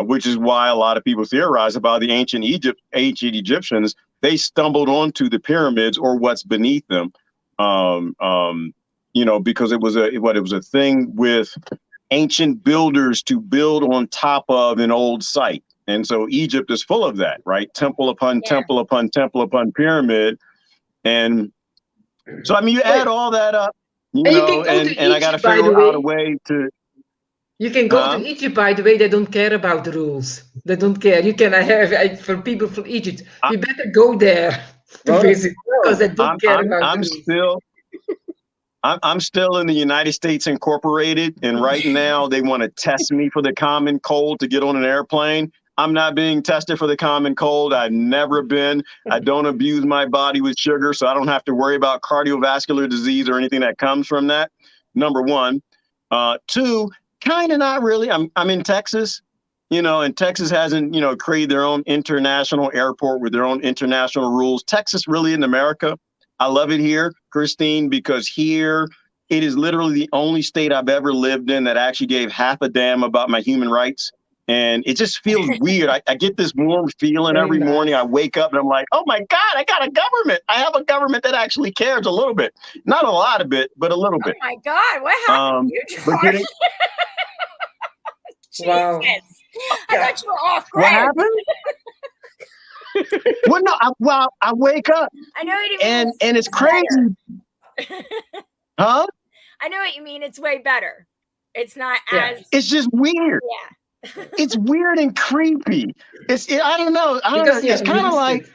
which is why a lot of people theorize about the ancient Egyptians. They stumbled onto the pyramids or what's beneath them, you know, because it was a thing with ancient builders to build on top of an old site. And so Egypt is full of that, right? Temple upon temple upon temple upon pyramid. And so, I mean, you add all that up, you And you know, can go to and I got to Egypt, by figure the out a way. way to. You can go to Egypt, by the way. They don't care about the rules. They don't care. You can for people from Egypt. You better go there to visit because they don't care about the rules. I'm still in the United States Incorporated, and right now they want to test me for the common cold to get on an airplane. I'm not being tested for the common cold. I've never been. I don't abuse my body with sugar, so I don't have to worry about cardiovascular disease or anything that comes from that. Number one. Two, kind of not really. I'm in Texas, you know, and Texas hasn't, you know, created their own international airport with their own international rules. Texas really in America. I love it here, Christine, because here it is literally the only state I've ever lived in that actually gave half a damn about my human rights. And it just feels weird. I get this warm feeling every morning. I wake up and I'm like, oh my God, I got a government. I have a government that actually cares a little bit. Not a lot of it, but a little bit. Oh my God, what happened to you, George? Wow. I thought you were off grid. What happened? Well, no, I wake up I know what you mean. and it's crazy. Huh? I know what you mean. It's way better. It's not as It's just weird. yeah. It's weird and creepy. I don't know. Because It's kind of like,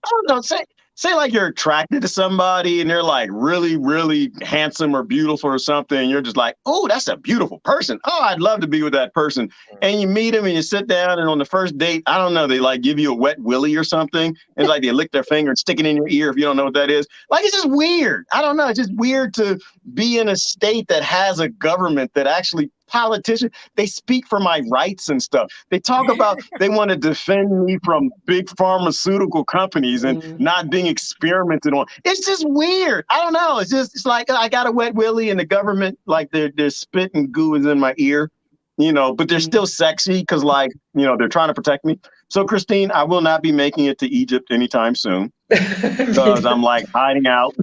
I don't know, say like you're attracted to somebody and they're like really, really handsome or beautiful or something. And you're just like, oh, that's a beautiful person. Oh, I'd love to be with that person. And you meet them and you sit down and on the first date, I don't know, they like give you a wet willy or something. And like they lick their finger and stick it in your ear if you don't know what that is. Like, it's just weird. I don't know. It's just weird to be in a state that has a government that actually politicians, they speak for my rights and stuff. They talk about they want to defend me from big pharmaceutical companies and not being experimented on. It's just weird. I don't know. It's like I got a wet willy and the government, like their spit and goo is in my ear, you know, but they're still sexy because, like, you know, they're trying to protect me. So, Christine, I will not be making it to Egypt anytime soon because I'm like hiding out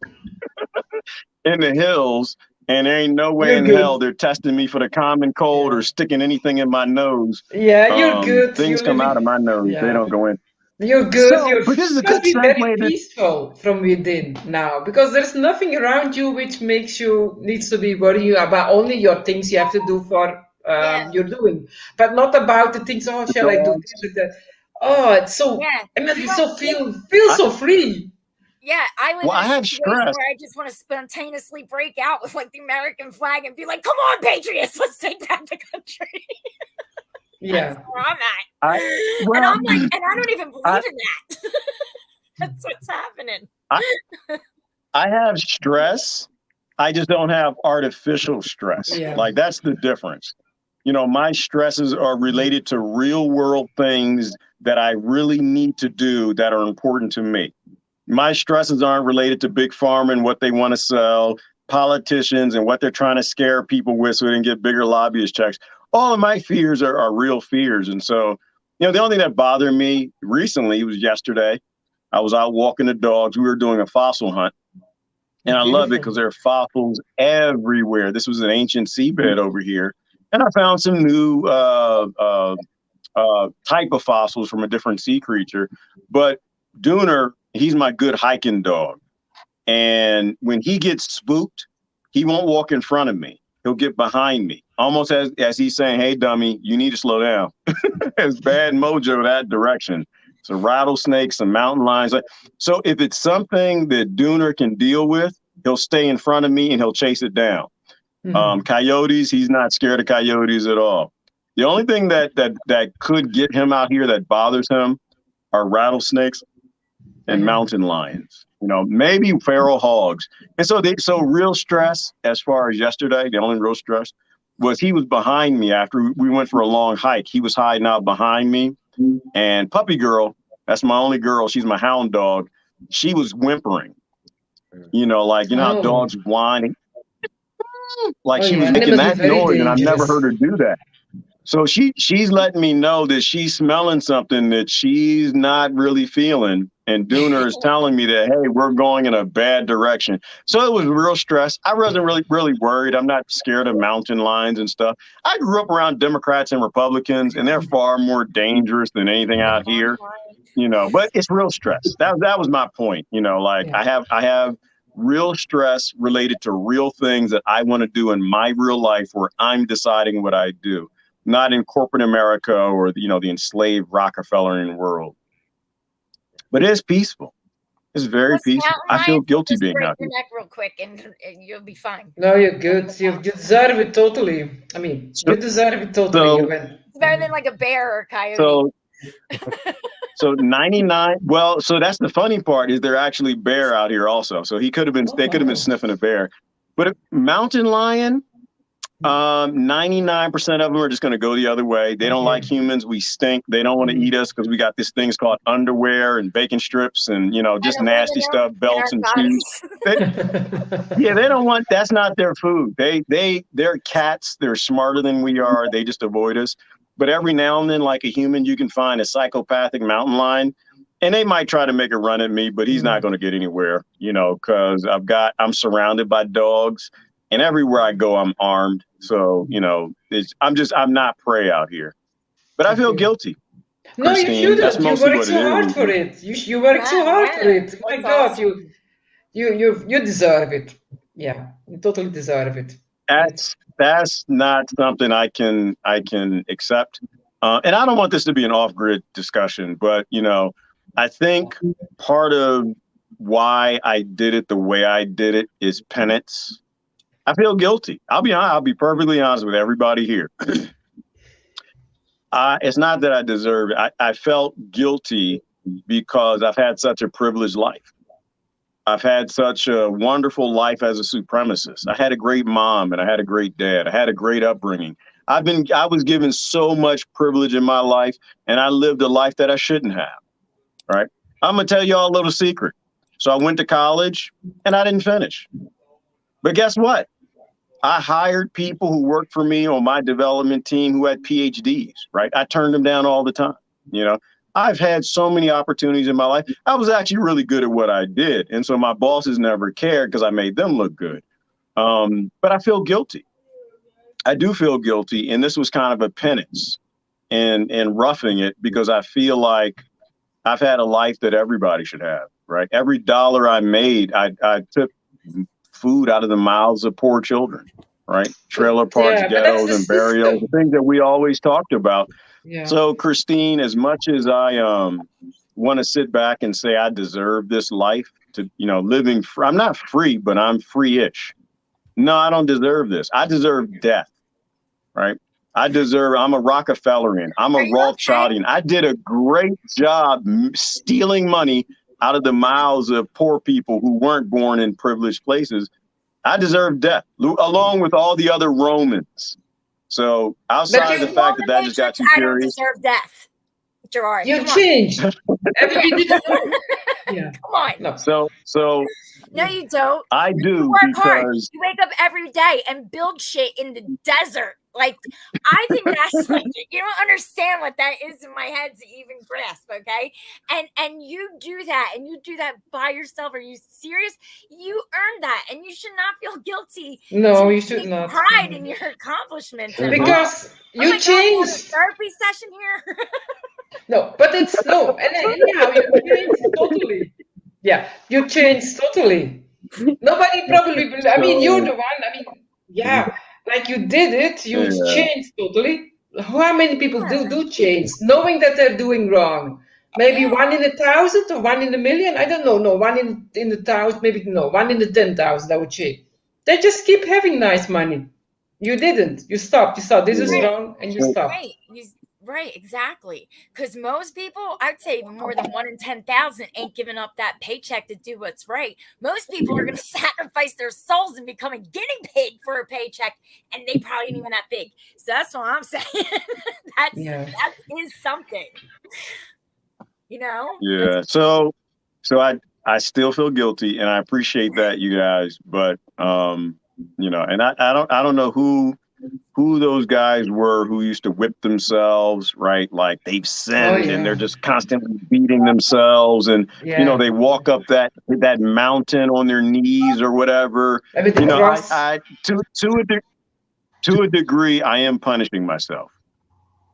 in the hills. And there ain't no way in hell they're testing me for the common cold or sticking anything in my nose. Yeah, you're good. Things come out of my nose. Yeah. They don't go in. You're good. So, but this is a good be very segue. peaceful from within now, because there's nothing around you which needs to be worrying about. Only your things you have to do for you're doing, but not about the things. Oh, shall I do this? Oh, it's so. I mean, it's so feel so free. Yeah, I live Well, in I a have situation stress. where I just want to spontaneously break out with like the American flag and be like, "Come on, patriots, let's take back the country." Yeah, That's where I'm at. And I'm like, and I don't even believe in that. That's what's happening. I have stress. I just don't have artificial stress. Yeah. Like, that's the difference. You know, my stresses are related to real world things that I really need to do that are important to me. My stresses aren't related to big pharma and what they want to sell. politicians and what they're trying to scare people with so they can get bigger lobbyist checks. All of my fears are real fears. And so, the only thing that bothered me recently was yesterday. I was out walking the dogs. We were doing a fossil hunt. And I love it because there are fossils everywhere. This was an ancient seabed over here. And I found some new type of fossils from a different sea creature. But Dooner, he's my good hiking dog. And when he gets spooked, he won't walk in front of me. He'll get behind me, almost as he's saying, hey, dummy, you need to slow down. It's bad mojo that direction. Some rattlesnakes, some mountain lions. So if it's something that Dooner can deal with, he'll stay in front of me and he'll chase it down. Coyotes, he's not scared of coyotes at all. The only thing that could get him out here that bothers him are rattlesnakes and mountain lions. Maybe feral hogs. And so real stress as far as yesterday, the only real stress was he was behind me after we went for a long hike. He was hiding out behind me. And Puppy Girl, that's my only girl. She's my hound dog. She was whimpering. How dogs whine. She was making that noise, and I've never heard her do that. So she's letting me know that she's smelling something that she's not really feeling. And Dooner is telling me that, hey, we're going in a bad direction. So it was real stress. I wasn't really worried. I'm not scared of mountain lions and stuff. I grew up around Democrats and Republicans, and they're far more dangerous than anything out here. But it's real stress. That was my point. I have real stress related to real things that I want to do in my real life where I'm deciding what I do, not in corporate America or the enslaved Rockefellerian world. But it is peaceful. It's very peaceful. I feel guilty being out here. Your neck real quick, and you'll be fine. No, you're good. You deserve it totally. I mean, you deserve it totally. It's better than like a bear or a coyote. So 99. Well, so that's the funny part is they're actually bear out here also. So they could have been sniffing a bear. But a mountain lion, 99% of them are just going to go the other way. They don't like humans. We stink. They don't want to eat us because we got these things called underwear and bacon strips and, just nasty stuff, belts and shoes. They don't want, that's not their food. They're cats. They're smarter than we are. They just avoid us. But every now and then, like a human, you can find a psychopathic mountain lion. And they might try to make a run at me, but he's not going to get anywhere, because I'm surrounded by dogs. And everywhere I go, I'm armed. So, I'm not prey out here. But I feel guilty. No, Christine, you that's shouldn't. You worked so hard for it. You worked so hard for it. My God, you deserve it. Yeah, you totally deserve it. That's not something I can accept. And I don't want this to be an off-grid discussion, but, I think part of why I did it the way I did it is penance. I feel guilty. I'll be perfectly honest with everybody here. It's not that I deserve it. I felt guilty because I've had such a privileged life. I've had such a wonderful life as a supremacist. I had a great mom and I had a great dad. I had a great upbringing. I was given so much privilege in my life, and I lived a life that I shouldn't have. Right? I'm gonna tell y'all a little secret. So I went to college and I didn't finish. But guess what? I hired people who worked for me on my development team who had PhDs, right? I turned them down all the time. I've had so many opportunities in my life. I was actually really good at what I did. And so my bosses never cared because I made them look good. But I feel guilty. I do feel guilty. And this was kind of a penance and roughing it because I feel like I've had a life that everybody should have, right? Every dollar I made, I took food out of the mouths of poor children, right? Trailer parks, ghettos, and burials, the things that we always talked about. Yeah. So, Christine, as much as I want to sit back and say I deserve this life to, living, I'm not free, but I'm free-ish. No, I don't deserve this. I deserve death, right? I'm a Rockefellerian. I'm a Rothschildian. I did a great job stealing money out of the mouths of poor people who weren't born in privileged places. I deserve death, along with all the other Romans. So outside of the fact that just got too curious. I don't deserve death, Gerard. You've changed. Yeah. Come on. No. So No, you don't. I You do work hard. because You wake up every day and build shit in the desert. Like, I think that's like, you don't understand what that is in my head to even grasp, okay? And you do that, and you do that by yourself. Are you serious? You earned that, and you should not feel guilty. No, to you should take not. pride in your accomplishments at all. Because Oh you my God, we have a changed. therapy session here. No, but it's no, and anyhow, you changed totally. Yeah, you changed totally. Nobody probably. I mean, you're the one. I mean, yeah, like you did it. You yeah. changed totally. How many people Yeah. do change, knowing that they're doing wrong? Maybe Yeah. 1 in 1,000 or 1 in a million. I don't know. No, 1 in the 1,000. Maybe no, 1 in the 10,000. I would say. They just keep having nice money. You didn't. You stopped. You saw this is Right. wrong, and you stopped. Right, exactly. Because most people, I'd say even more than 1 in 10,000 ain't giving up that paycheck to do what's right. Most people are going to sacrifice their souls and become a guinea pig for a paycheck, and they probably ain't even that big. So that's what I'm saying. That is something. You know? Yeah. So I still feel guilty, and I appreciate that, you guys. But you know, and I don't know who those guys were who used to whip themselves, right? Like they've sinned and they're just constantly beating themselves, and you know, they walk up that mountain on their knees or whatever. You know, I to a degree, I am punishing myself.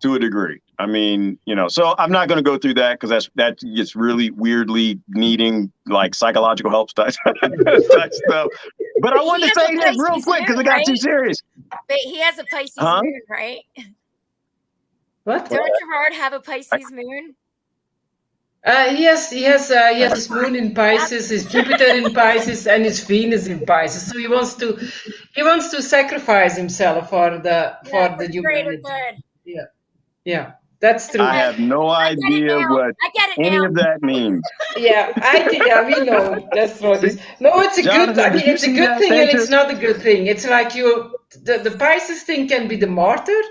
To a degree. I mean, you know, so I'm not going to go through that because that gets really weirdly needing like psychological help type stuff. But I wanted to say this real quick because it got too serious. But he has a Pisces moon, right? What? Don't Gerard have a Pisces moon? He has his moon in Pisces, his Jupiter in Pisces, and his Venus in Pisces. So he wants to sacrifice himself for the humanity. Yeah, that's true. I have no idea what any of that means. Yeah, we know that's what it is. No, it's a good. I mean, it's a good thing, and it's not a good thing. It's like the Pisces thing can be the martyr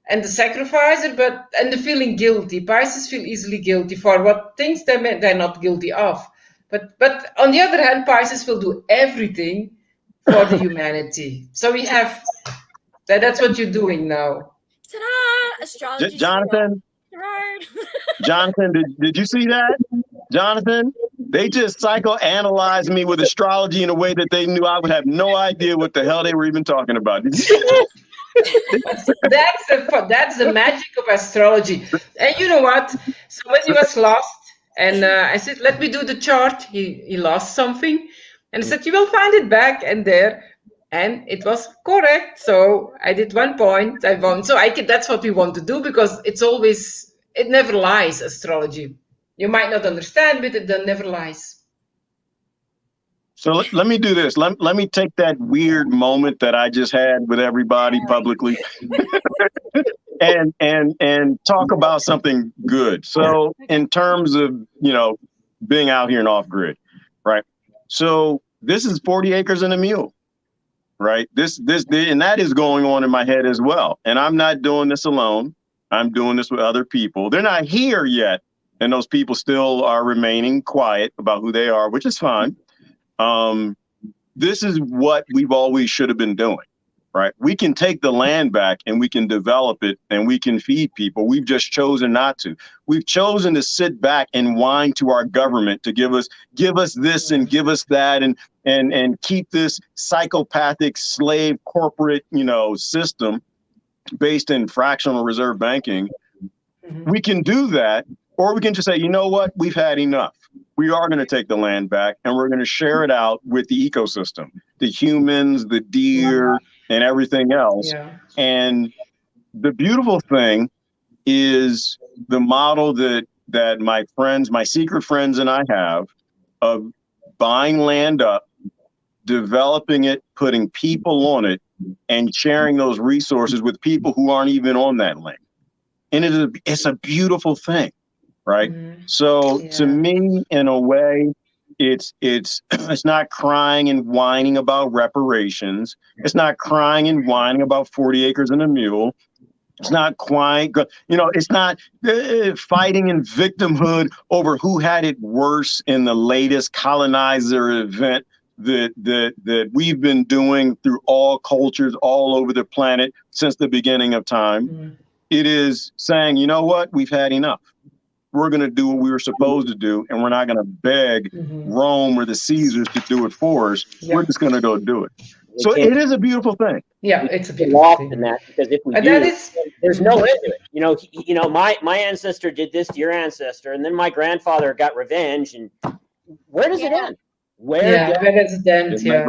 and the sacrificer, and the feeling guilty. Pisces feel easily guilty for what things they're not guilty of. But on the other hand, Pisces will do everything for the humanity. So we have that's what you're doing now. Ta-da! Astrology. Jonathan, did you see that? Jonathan, they just psychoanalyzed me with astrology in a way that they knew I would have no idea what the hell they were even talking about. That's the magic of astrology. And you know what? So when he was lost, and I said, "Let me do the chart." He lost something, and I said, "You will find it back." And there. And it was correct. So I did 1 point. I won. So that's what we want to do because it never lies, astrology. You might not understand, but it never lies. So let me do this. Let me take that weird moment that I just had with everybody publicly and talk about something good. So in terms of, you know, being out here and off grid, right? So this is 40 acres and a mule. Right. And that is going on in my head as well. And I'm not doing this alone. I'm doing this with other people. They're not here yet. And those people still are remaining quiet about who they are, which is fine. This is what we've always should have been doing. Right. We can take the land back and we can develop it and we can feed people. We've just chosen not to. We've chosen to sit back and whine to our government to give us this and give us that and keep this psychopathic slave corporate, you know, system based in fractional reserve banking. Mm-hmm. We can do that, or we can just say, you know what, we've had enough. We are going to take the land back and we're going to share it out with the ecosystem, the humans, the deer, and everything else. Yeah. And the beautiful thing is the model that my friends, my secret friends and I have of buying land up, developing it, putting people on it, and sharing those resources with people who aren't even on that land. And it's a beautiful thing, right? Mm-hmm. So to me, in a way, it's not crying and whining about reparations. It's not crying and whining about 40 acres and a mule. It's not quite, it's not fighting in victimhood over who had it worse in the latest colonizer event that we've been doing through all cultures all over the planet since the beginning of time. Mm-hmm. It is saying, you know what, we've had enough. We're going to do what we were supposed to do, and we're not going to beg Rome or the Caesars to do it for us. Yep. We're just going to go do it. So it is a beautiful thing. Yeah, it's a beautiful thing. In that, because if we do, there's no end to it. My ancestor did this to your ancestor, and then my grandfather got revenge. And where does it end? Where does it end? Yeah.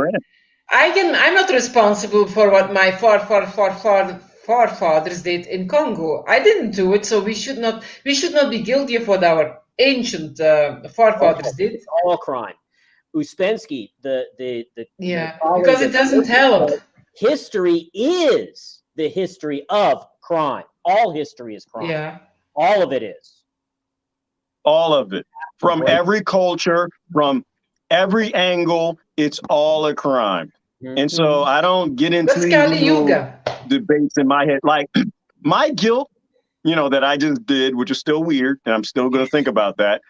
I'm not responsible for what my forefathers did in Congo. I didn't do it, so we should not be guilty of what our ancient forefathers did. It's all a crime. Ouspensky, because it doesn't help. History is the history of crime. All history is crime. Yeah. All of it is. All of it. From every culture, from every angle, it's all a crime. Mm-hmm. And so I don't get into debates in my head. Like my guilt, that I just did, which is still weird, and I'm still going to think about that.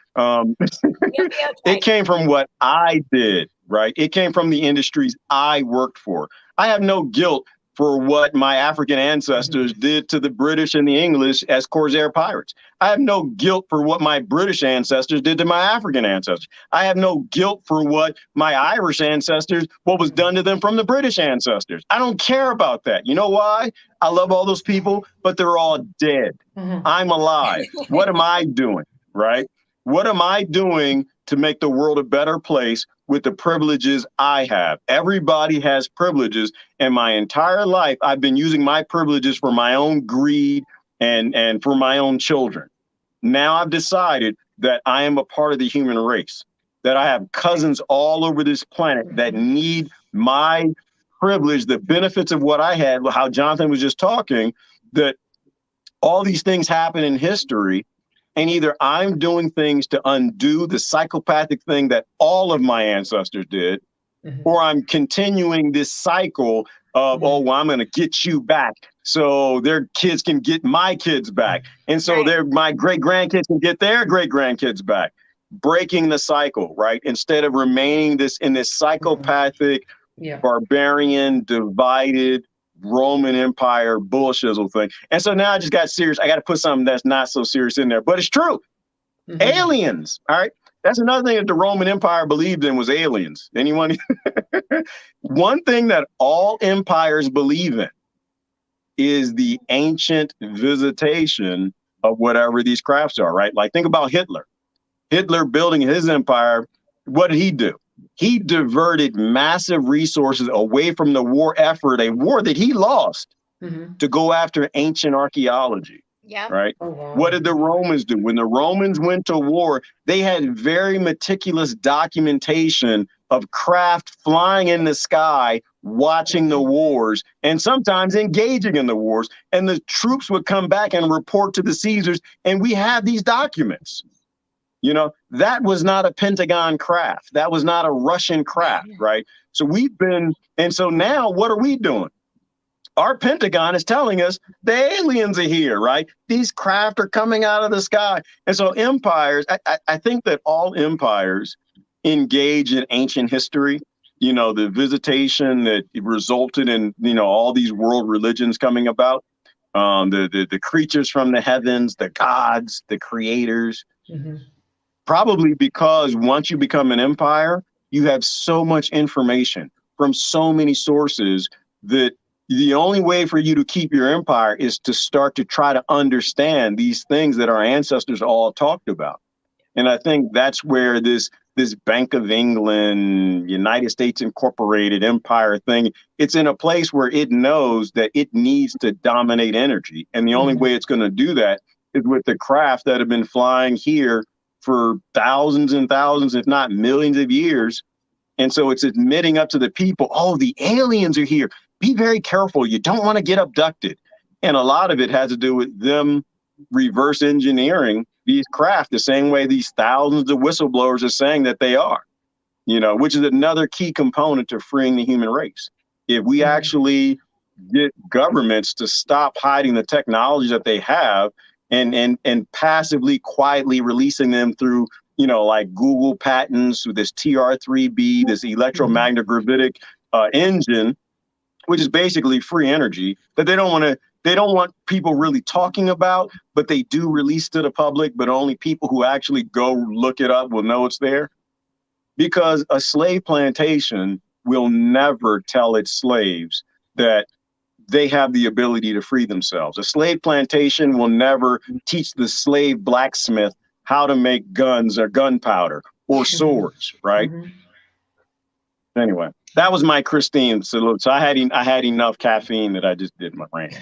It came from what I did, right? It came from the industries I worked for. I have no guilt for what my African ancestors did to the British and the English as Corsair pirates. I have no guilt for what my British ancestors did to my African ancestors. I have no guilt for what my Irish ancestors, what was done to them from the British ancestors. I don't care about that. You know why? I love all those people, but they're all dead. I'm alive. What am I doing, right? What am I doing to make the world a better place with the privileges I have? Everybody has privileges, and my entire life I've been using my privileges for my own greed and for my own children. Now I've decided that I am a part of the human race, that I have cousins all over this planet that need my privilege, the benefits of what I had, how Jonathan was just talking, that all these things happen in history. And either I'm doing things to undo the psychopathic thing that all of my ancestors did, or I'm continuing this cycle of, I'm going to get you back so their kids can get my kids back. And so my great-grandkids can get their great-grandkids back. Breaking the cycle, right? Instead of remaining in this psychopathic, barbarian, divided, Roman Empire bullshizzle thing. And so now I just got serious. I got to put something that's not so serious in there, but it's true. Aliens. All right. That's another thing that the Roman Empire believed in was aliens. Anyone? One thing that all empires believe in is the ancient visitation of whatever these crafts are, right? Like think about Hitler. Hitler building his empire. What did he do? He diverted massive resources away from the war effort, a war that he lost, to go after ancient archaeology. Yeah. Right. Oh, wow. What did the Romans do? When the Romans went to war, they had very meticulous documentation of craft flying in the sky, watching the wars, and sometimes engaging in the wars. And the troops would come back and report to the Caesars. And we have these documents. That was not a Pentagon craft. That was not a Russian craft, right? So so now what are we doing? Our Pentagon is telling us the aliens are here, right? These craft are coming out of the sky. And so empires, I think that all empires engage in ancient history, the visitation that resulted in, all these world religions coming about, the creatures from the heavens, the gods, the creators. Probably because once you become an empire, you have so much information from so many sources that the only way for you to keep your empire is to start to try to understand these things that our ancestors all talked about. And I think that's where this Bank of England, United States Incorporated empire thing, it's in a place where it knows that it needs to dominate energy. And the only way it's going to do that is with the craft that have been flying here for thousands and thousands, if not millions of years. And so it's admitting up to the people, the aliens are here. Be very careful. You don't want to get abducted. And a lot of it has to do with them reverse engineering these craft the same way these thousands of whistleblowers are saying that they are, which is another key component to freeing the human race. If we actually get governments to stop hiding the technology that they have and passively, quietly releasing them through, like Google patents with this TR3B, this electromagnetic engine, which is basically free energy that they don't want people really talking about, but they do release to the public, but only people who actually go look it up will know it's there. Because a slave plantation will never tell its slaves that they have the ability to free themselves. A slave plantation will never teach the slave blacksmith how to make guns or gunpowder or swords, right? Anyway, that was my Christine salute. So I had enough caffeine that I just did my rant.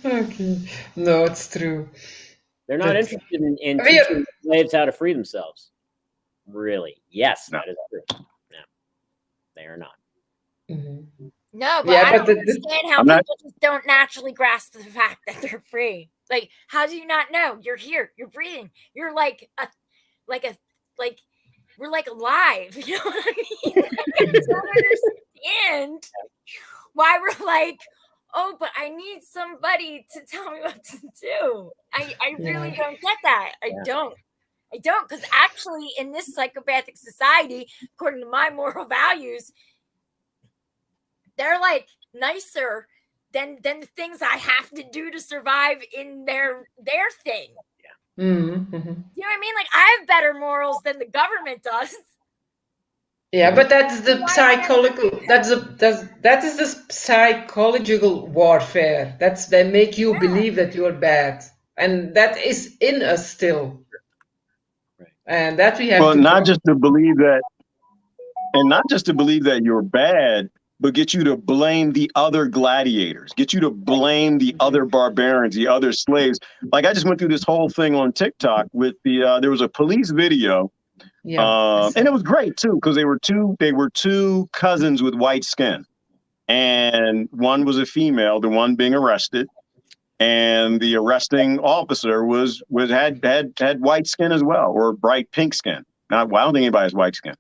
Okay. No, it's true. They're not But- interested in I mean- teaching slaves how to free themselves. Really? Yes, No. that is true. No, they are not. Mhm. No, but Yeah, I but don't understand how I'm not- people just don't naturally grasp the fact that they're free. Like, how do you not know? You're here. You're breathing. You're like we're like alive. You know what I mean? Like, I don't understand why we're like, oh, but I need somebody to tell me what to do. I really Yeah. don't get that. I don't, because actually in this psychopathic society, according to my moral values, they're like nicer than the things I have to do to survive in their thing. Mhm, mhm. You know what I mean? Like, I have better morals than the government does. Yeah, but that's the Why psychological. That is the psychological warfare. They make you believe that you're bad, and that is in us still. Right. And that we have Well, to. not just to believe that you're bad, but get you to blame the other gladiators, get you to blame the other barbarians, the other slaves. Like I just went through this whole thing on TikTok with there was a police video, Yeah. and it was great too because they were two cousins with white skin, and one was a female, the one being arrested, and the arresting officer had white skin as well, or bright pink skin. I don't think anybody has white skin.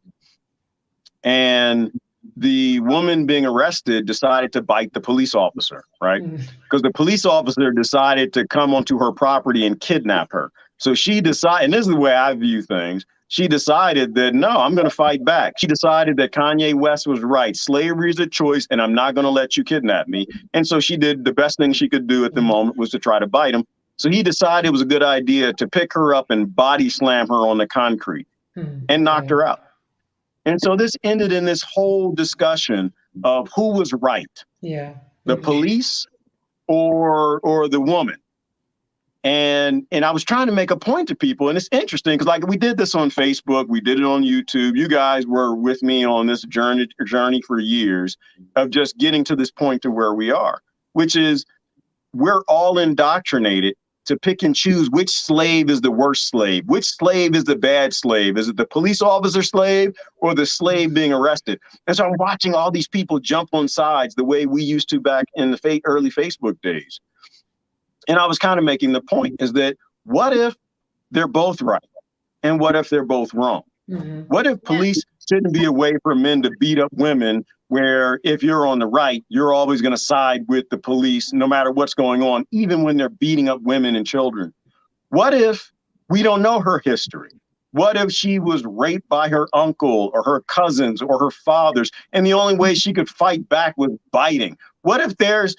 And the woman being arrested decided to bite the police officer, right? Because the police officer decided to come onto her property and kidnap her. So she decided, and this is the way I view things, she decided that, no, I'm going to fight back. She decided that Kanye West was right. Slavery is a choice, and I'm not going to let you kidnap me. And so she did the best thing she could do at the moment was to try to bite him. So he decided it was a good idea to pick her up and body slam her on the concrete and knocked her out. And so this ended in this whole discussion of who was right, Yeah. the police or the woman. And I was trying to make a point to people, and it's interesting because like we did this on Facebook, we did it on YouTube. You guys were with me on this journey for years of just getting to this point to where we are, which is we're all indoctrinated to pick and choose which slave is the worst slave, which slave is the bad slave. Is it the police officer slave or the slave being arrested? And so I'm watching all these people jump on sides the way we used to back in the early Facebook days. And I was kind of making the point is that what if they're both right? And what if they're both wrong? What if police shouldn't be a way for men to beat up women where if you're on the right, you're always going to side with the police no matter what's going on, even when they're beating up women and children? What if we don't know her history? What if she was raped by her uncle or her cousins or her fathers, and the only way she could fight back was biting? What if there's,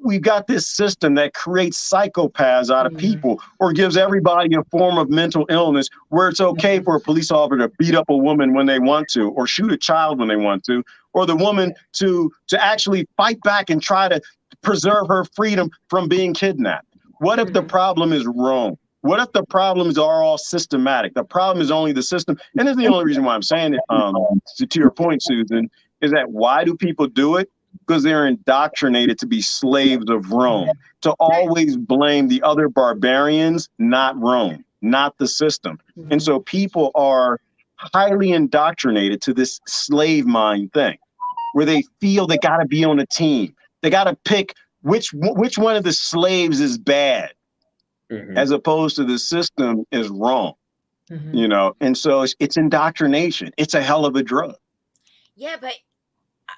we've got this system that creates psychopaths out of people or gives everybody a form of mental illness where it's okay for a police officer to beat up a woman when they want to or shoot a child when they want to, or the woman to actually fight back and try to preserve her freedom from being kidnapped? What if the problem is Rome? What if the problems are all systematic? The problem is only the system. And this is the only reason why I'm saying it, to your point, Susan, is that why do people do it? Because they're indoctrinated to be slaves of Rome, to always blame the other barbarians, not Rome, not the system. And so people are highly indoctrinated to this slave mind thing where they feel they got to be on a team. They got to pick which one of the slaves is bad, as opposed to the system is wrong, And so it's indoctrination. It's a hell of a drug. Yeah, but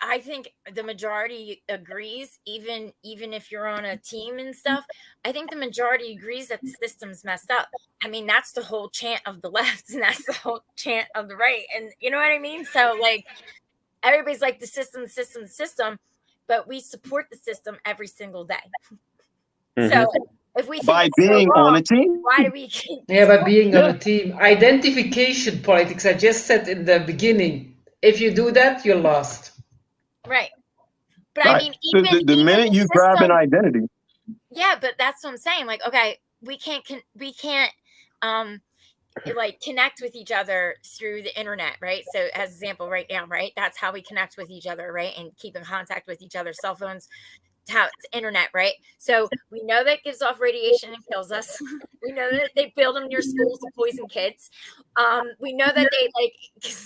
I think the majority agrees, even if you're on a team and stuff. I think the majority agrees that the system's messed up. I mean, that's the whole chant of the left, and that's the whole chant of the right. And you know what I mean? So like everybody's like the system, but we support the system every single day. So if we think by it's so being wrong, on a team. why do we keep Yeah, by being on Yeah. a team. Identification politics, I just said in the beginning. If you do that, you're lost. right? But I Right. mean, The, even the minute the you grab an system- identity, yeah, but that's what I'm saying. Like, okay, we can't like connect with each other through the internet, right? So as example right now, right? That's how we connect with each other, right? And keep in contact with each other, cell phones, how it's internet, right? So we know that gives off radiation and kills us. We know that they build them near schools to poison kids. We know that they like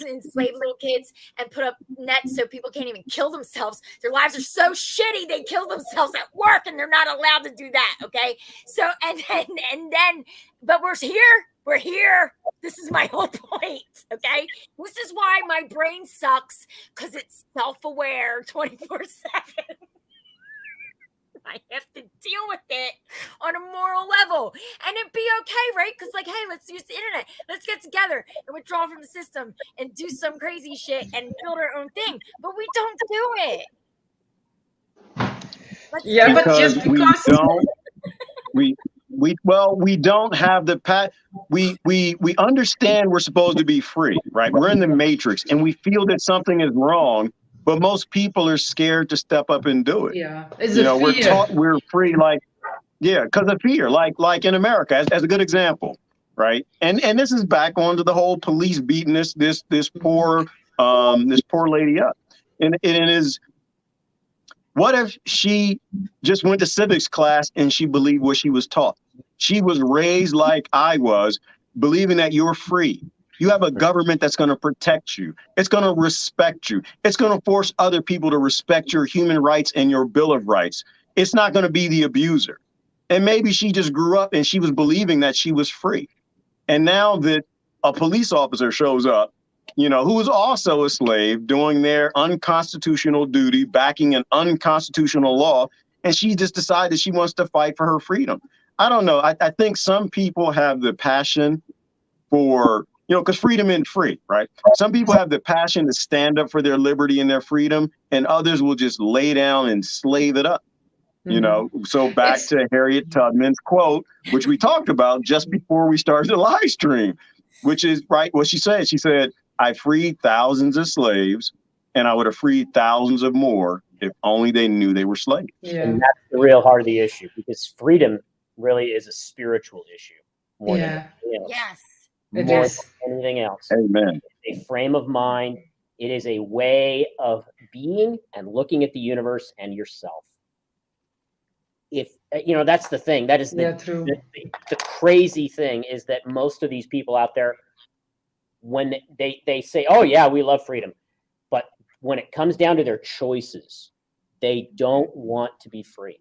enslave little kids and put up nets so people can't even kill themselves. Their lives are so shitty they kill themselves at work and they're not allowed to do that. Okay. So and then but we're here. This is my whole point. Okay. This is why my brain sucks, because it's self-aware 24/7. I have to deal with it on a moral level, and it'd be okay, right? Because like, hey, let's use the internet. Let's get together and withdraw from the system and do some crazy shit and build our own thing. But we don't do it. Yeah, but because just we because don't we don't have the we understand we're supposed to be free, right? We're in the matrix and we feel that something is wrong, but most people are scared to step up and do it. yeah, it's You a know, we're fear. taught we're free, like, yeah, because of fear, like in America, as a good example, right? And this is back onto the whole police beating this poor lady up. And it is, what if she just went to civics class and she believed what she was taught? She was raised like I was, believing that you're free. You have a government that's going to protect you. It's going to respect you. It's going to force other people to respect your human rights and your Bill of Rights. It's not going to be the abuser. And maybe she just grew up and she was believing that she was free. And now that a police officer shows up, you know, who is also a slave doing their unconstitutional duty, backing an unconstitutional law, and she just decided she wants to fight for her freedom. I don't know. I think some people have the passion for, you know, because freedom ain't free, right? Some people have the passion to stand up for their liberty and their freedom, and others will just lay down and slave it up. You know, so back to Harriet Tubman's quote, which we talked about just before we started the live stream, which is right what she said. She said, I freed thousands of slaves, and I would have freed thousands of more if only they knew they were slaves. Yeah, And that's the real heart of the issue, because freedom really is a spiritual issue more than anything else. Yes. It More is. than anything else. Amen. It's a frame of mind. It is a way of being and looking at the universe and yourself. If you know, that's the thing. That is Yeah, true. the crazy thing is that most of these people out there, when they say, oh yeah, we love freedom, but when it comes down to their choices, they don't want to be free.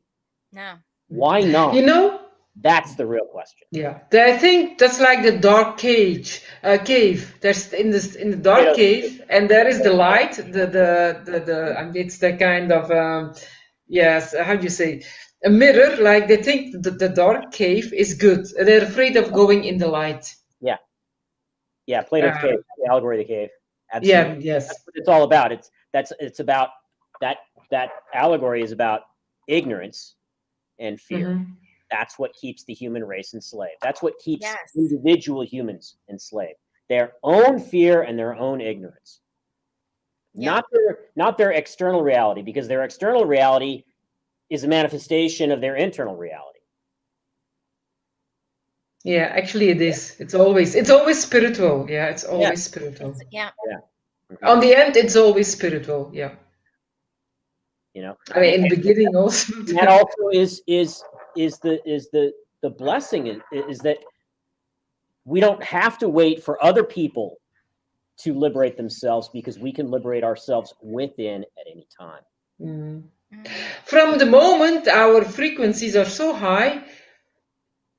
No. Why not? You know, That's the real question. yeah. I think that's like the dark cave. There's in the dark Yeah. cave, and there is the light. It's the kind of yes. How do you say? A mirror. Like they think the dark cave is good. They're afraid of going in the light. Yeah, Plato's Uh, cave, the allegory of the cave. Absolutely. Yeah. Yes. That's what it's all about. It's about that allegory is about ignorance and fear. Mhm. That's what keeps the human race enslaved. That's what keeps Yes. individual humans enslaved. Their own fear and their own ignorance. Yeah. Not their external reality, because their external reality is a manifestation of their internal reality. Yeah. Actually, it is. It's always spiritual. Yeah. It's always spiritual. Yeah. On the end, it's always spiritual. Yeah. You know, I mean, in the beginning also. And that also is the blessing is that we don't have to wait for other people to liberate themselves, because we can liberate ourselves within at any time. Mm. From the moment our frequencies are so high,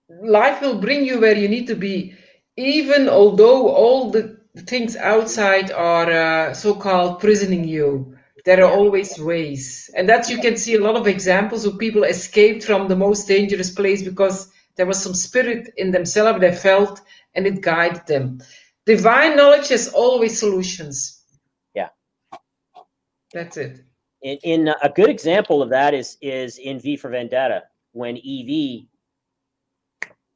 life will bring you where you need to be, even although all the things outside are so-called prisoning you. There are always ways. And that you can see a lot of examples of people escaped from the most dangerous place because there was some spirit in themselves they felt, and it guided them. Divine knowledge has always solutions. Yeah. That's it. In a good example of that is in V for Vendetta, when Evie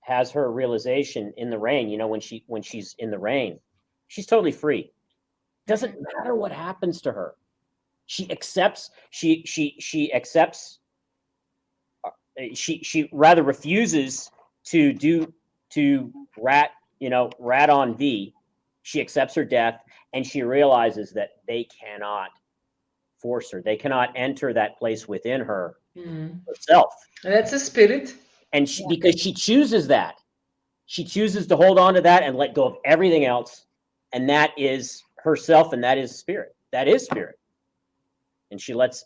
has her realization in the rain. You know, when she's in the rain, she's totally free. Doesn't matter what happens to her. She accepts. She accepts. She rather refuses to rat on V. She accepts her death, and she realizes that they cannot force her. They cannot enter that place within her herself. And that's a spirit. And because she chooses that. She chooses to hold on to that and let go of everything else. And that is herself, and that is spirit. That is spirit. And she lets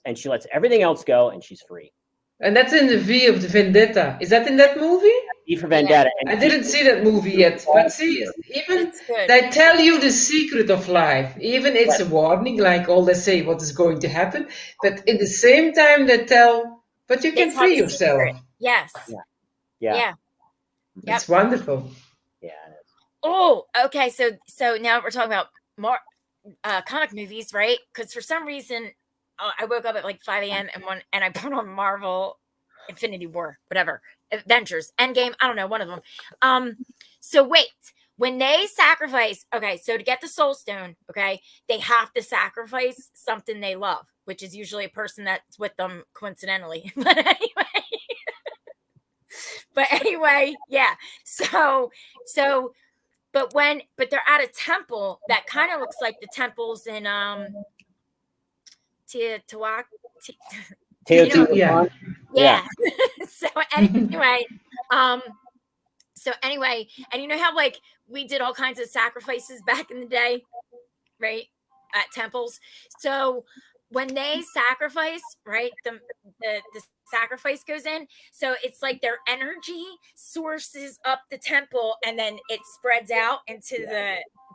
everything else go, and she's free. And that's in the V of the Vendetta. Is that in that movie? V for Vendetta. Yeah. I didn't see that movie yet. But see, even they tell you the secret of life. Even it's a warning, like all they say what is going to happen. But at the same time, they tell, but you can free yourself. Yes. Yeah. It's wonderful. Yeah. Oh, okay. So now we're talking about more comic movies, right? Because for some reason, I woke up at like 5 a.m. and I put on Marvel Infinity War, whatever, Avengers, Endgame, I don't know, one of them. So wait, when they sacrifice, okay, so to get the Soul Stone, okay, they have to sacrifice something they love, which is usually a person that's with them coincidentally. But anyway, yeah. So but they're at a temple that kind of looks like the temples in Teotihuacan. Yeah. So anyway, and you know how like we did all kinds of sacrifices back in the day, right? At temples. So when they sacrifice, right, the sacrifice goes in. So it's like their energy sources up the temple and then it spreads out into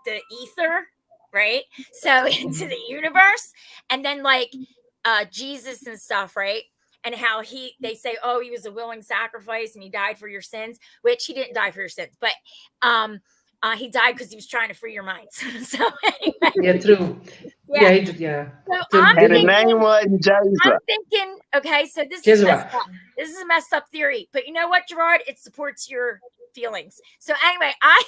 the ether, right? So into the universe. And then like Jesus and stuff, right? And how they say, oh, he was a willing sacrifice and he died for your sins, which he didn't die for your sins, but he died because he was trying to free your minds. So anyway. Yeah, true. Yeah. So and the name wasn't Jesus. I'm thinking, okay, so this is messed up. This is a messed up theory, but you know what, Gerard? It supports your feelings. So anyway, I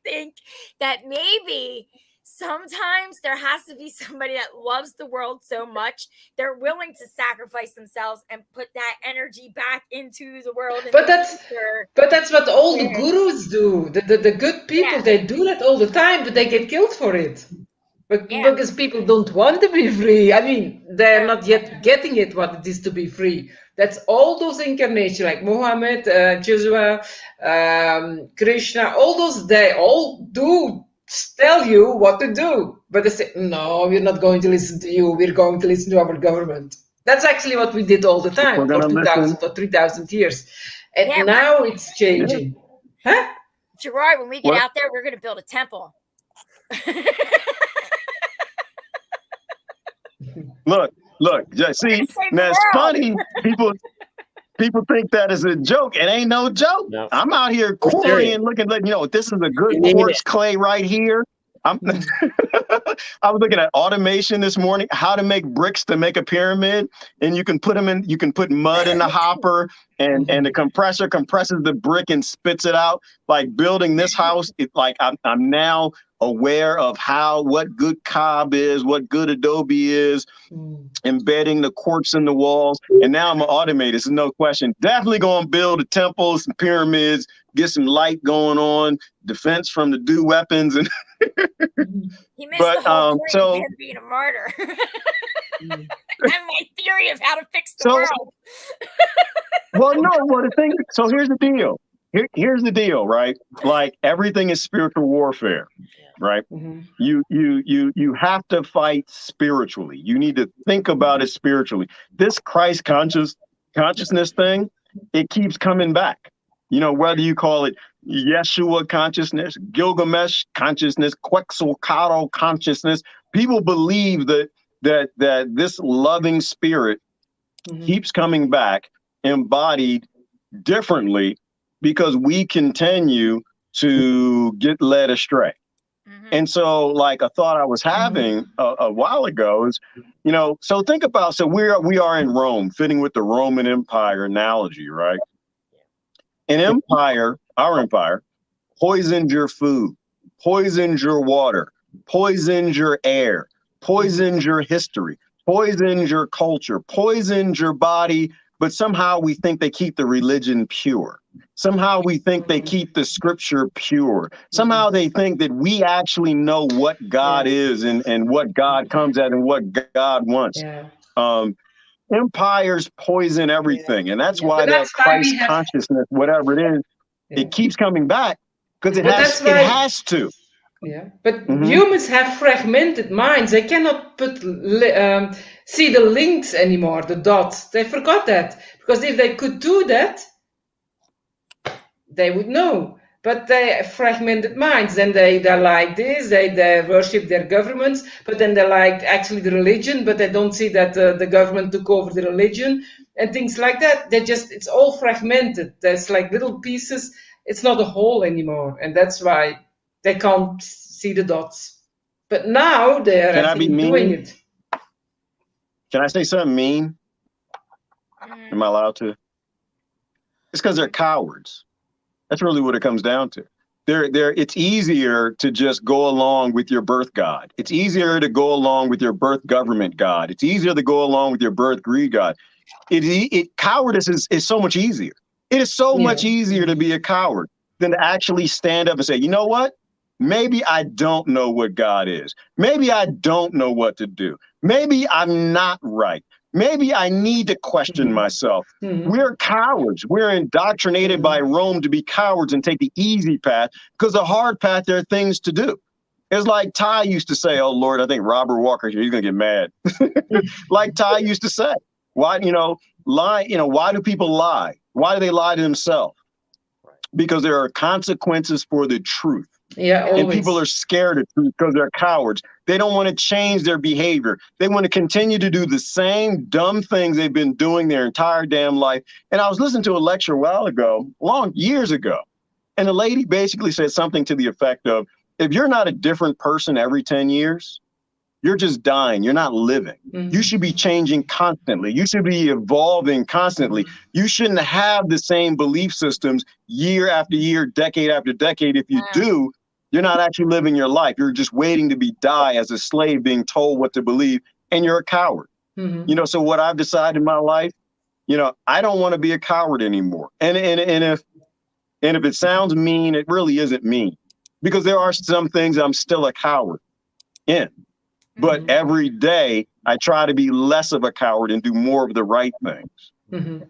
think that maybe sometimes there has to be somebody that loves the world so much they're willing to sacrifice themselves and put that energy back into the world. But that's what all the gurus do. The good people, they do that all the time, but they get killed for it. Because people don't want to be free. I mean, they're not yet getting it, what it is to be free. That's all those incarnations, like Muhammad, Joshua, Krishna, all those, they all do tell you what to do. But they say, no, we're not going to listen to you. We're going to listen to our government. That's actually what we did all the time for 2,000 or 3,000 years. And now it's changing. Huh? Gerard, when we get out there, we're going to build a temple. Look, see, now it's funny. People think that is a joke. It ain't no joke. No. I'm out here quarrying, looking like, this is a good quartz clay right here. I was looking at automation this morning, how to make bricks to make a pyramid, and you can put mud in the hopper, and the compressor compresses the brick and spits it out. Like building this house, I'm now aware of what good cob is, what good adobe is, embedding the quartz in the walls, and now I'm gonna automate. It's no question. Definitely gonna build a temple, some pyramids, get some light going on, defense from the do weapons, and he missed the whole point of him being a martyr. And my theory of how to fix the world. The thing. So here's the deal. Here's the deal, right? Like everything is spiritual warfare, right? Mm-hmm. You have to fight spiritually. You need to think about it spiritually. This Christ consciousness thing, it keeps coming back. Whether you call it Yeshua consciousness, Gilgamesh consciousness, Quetzalcoatl consciousness, people believe that this loving spirit keeps coming back, embodied differently, because we continue to get led astray. And so, like, a thought I was having a while ago is, so think about, so we are in Rome, fitting with the Roman Empire analogy, right? An empire, our empire, poisoned your food, poisoned your water, poisoned your air, poisoned your history, poisoned your culture, poisoned your body, but somehow we think they keep the religion pure. Somehow we think they keep the scripture pure. Somehow they think that we actually know what God is and what God comes at and what God wants. Empires poison everything. And that's why that Christ consciousness, whatever it is, it keeps coming back, because it has to. Yeah, but humans have fragmented minds. They cannot see the links anymore, the dots. They forgot that, because if they could do that, they would know. But they fragmented minds. Then they're like this. They worship their governments, but then they like actually the religion, but they don't see that the government took over the religion and things like that. It's all fragmented. There's like little pieces. It's not a whole anymore, and that's why they can't see the dots. But now they're doing it. Can I say something mean? Am I allowed to? It's because they're cowards. That's really what it comes down to. It's easier to just go along with your birth God. It's easier to go along with your birth government God. It's easier to go along with your birth greed God. Cowardice is so much easier. It is so much easier to be a coward than to actually stand up and say, you know what? Maybe I don't know what God is. Maybe I don't know what to do. Maybe I'm not right. Maybe I need to question myself. We're cowards. We're indoctrinated by Rome to be cowards and take the easy path, because the hard path, there are things to do. It's like Ty used to say, oh, Lord, I think Robert Walker here, he's going to get mad. Like Ty used to say, why do people lie? Why do they lie to themselves? Because there are consequences for the truth. Yeah, always. And people are scared of truth because they're cowards. They don't want to change their behavior. They want to continue to do the same dumb things they've been doing their entire damn life. And I was listening to a lecture a while ago, years ago, and the lady basically said something to the effect of, if you're not a different person every 10 years, you're just dying. You're not living. You should be changing constantly. You should be evolving constantly. You shouldn't have the same belief systems year after year, decade after decade. If you do, you're not actually living your life. You're just waiting to die as a slave, being told what to believe, and you're a coward. So what I've decided in my life, I don't want to be a coward anymore. And if it sounds mean, it really isn't mean, because there are some things I'm still a coward in. But every day I try to be less of a coward and do more of the right things. Right.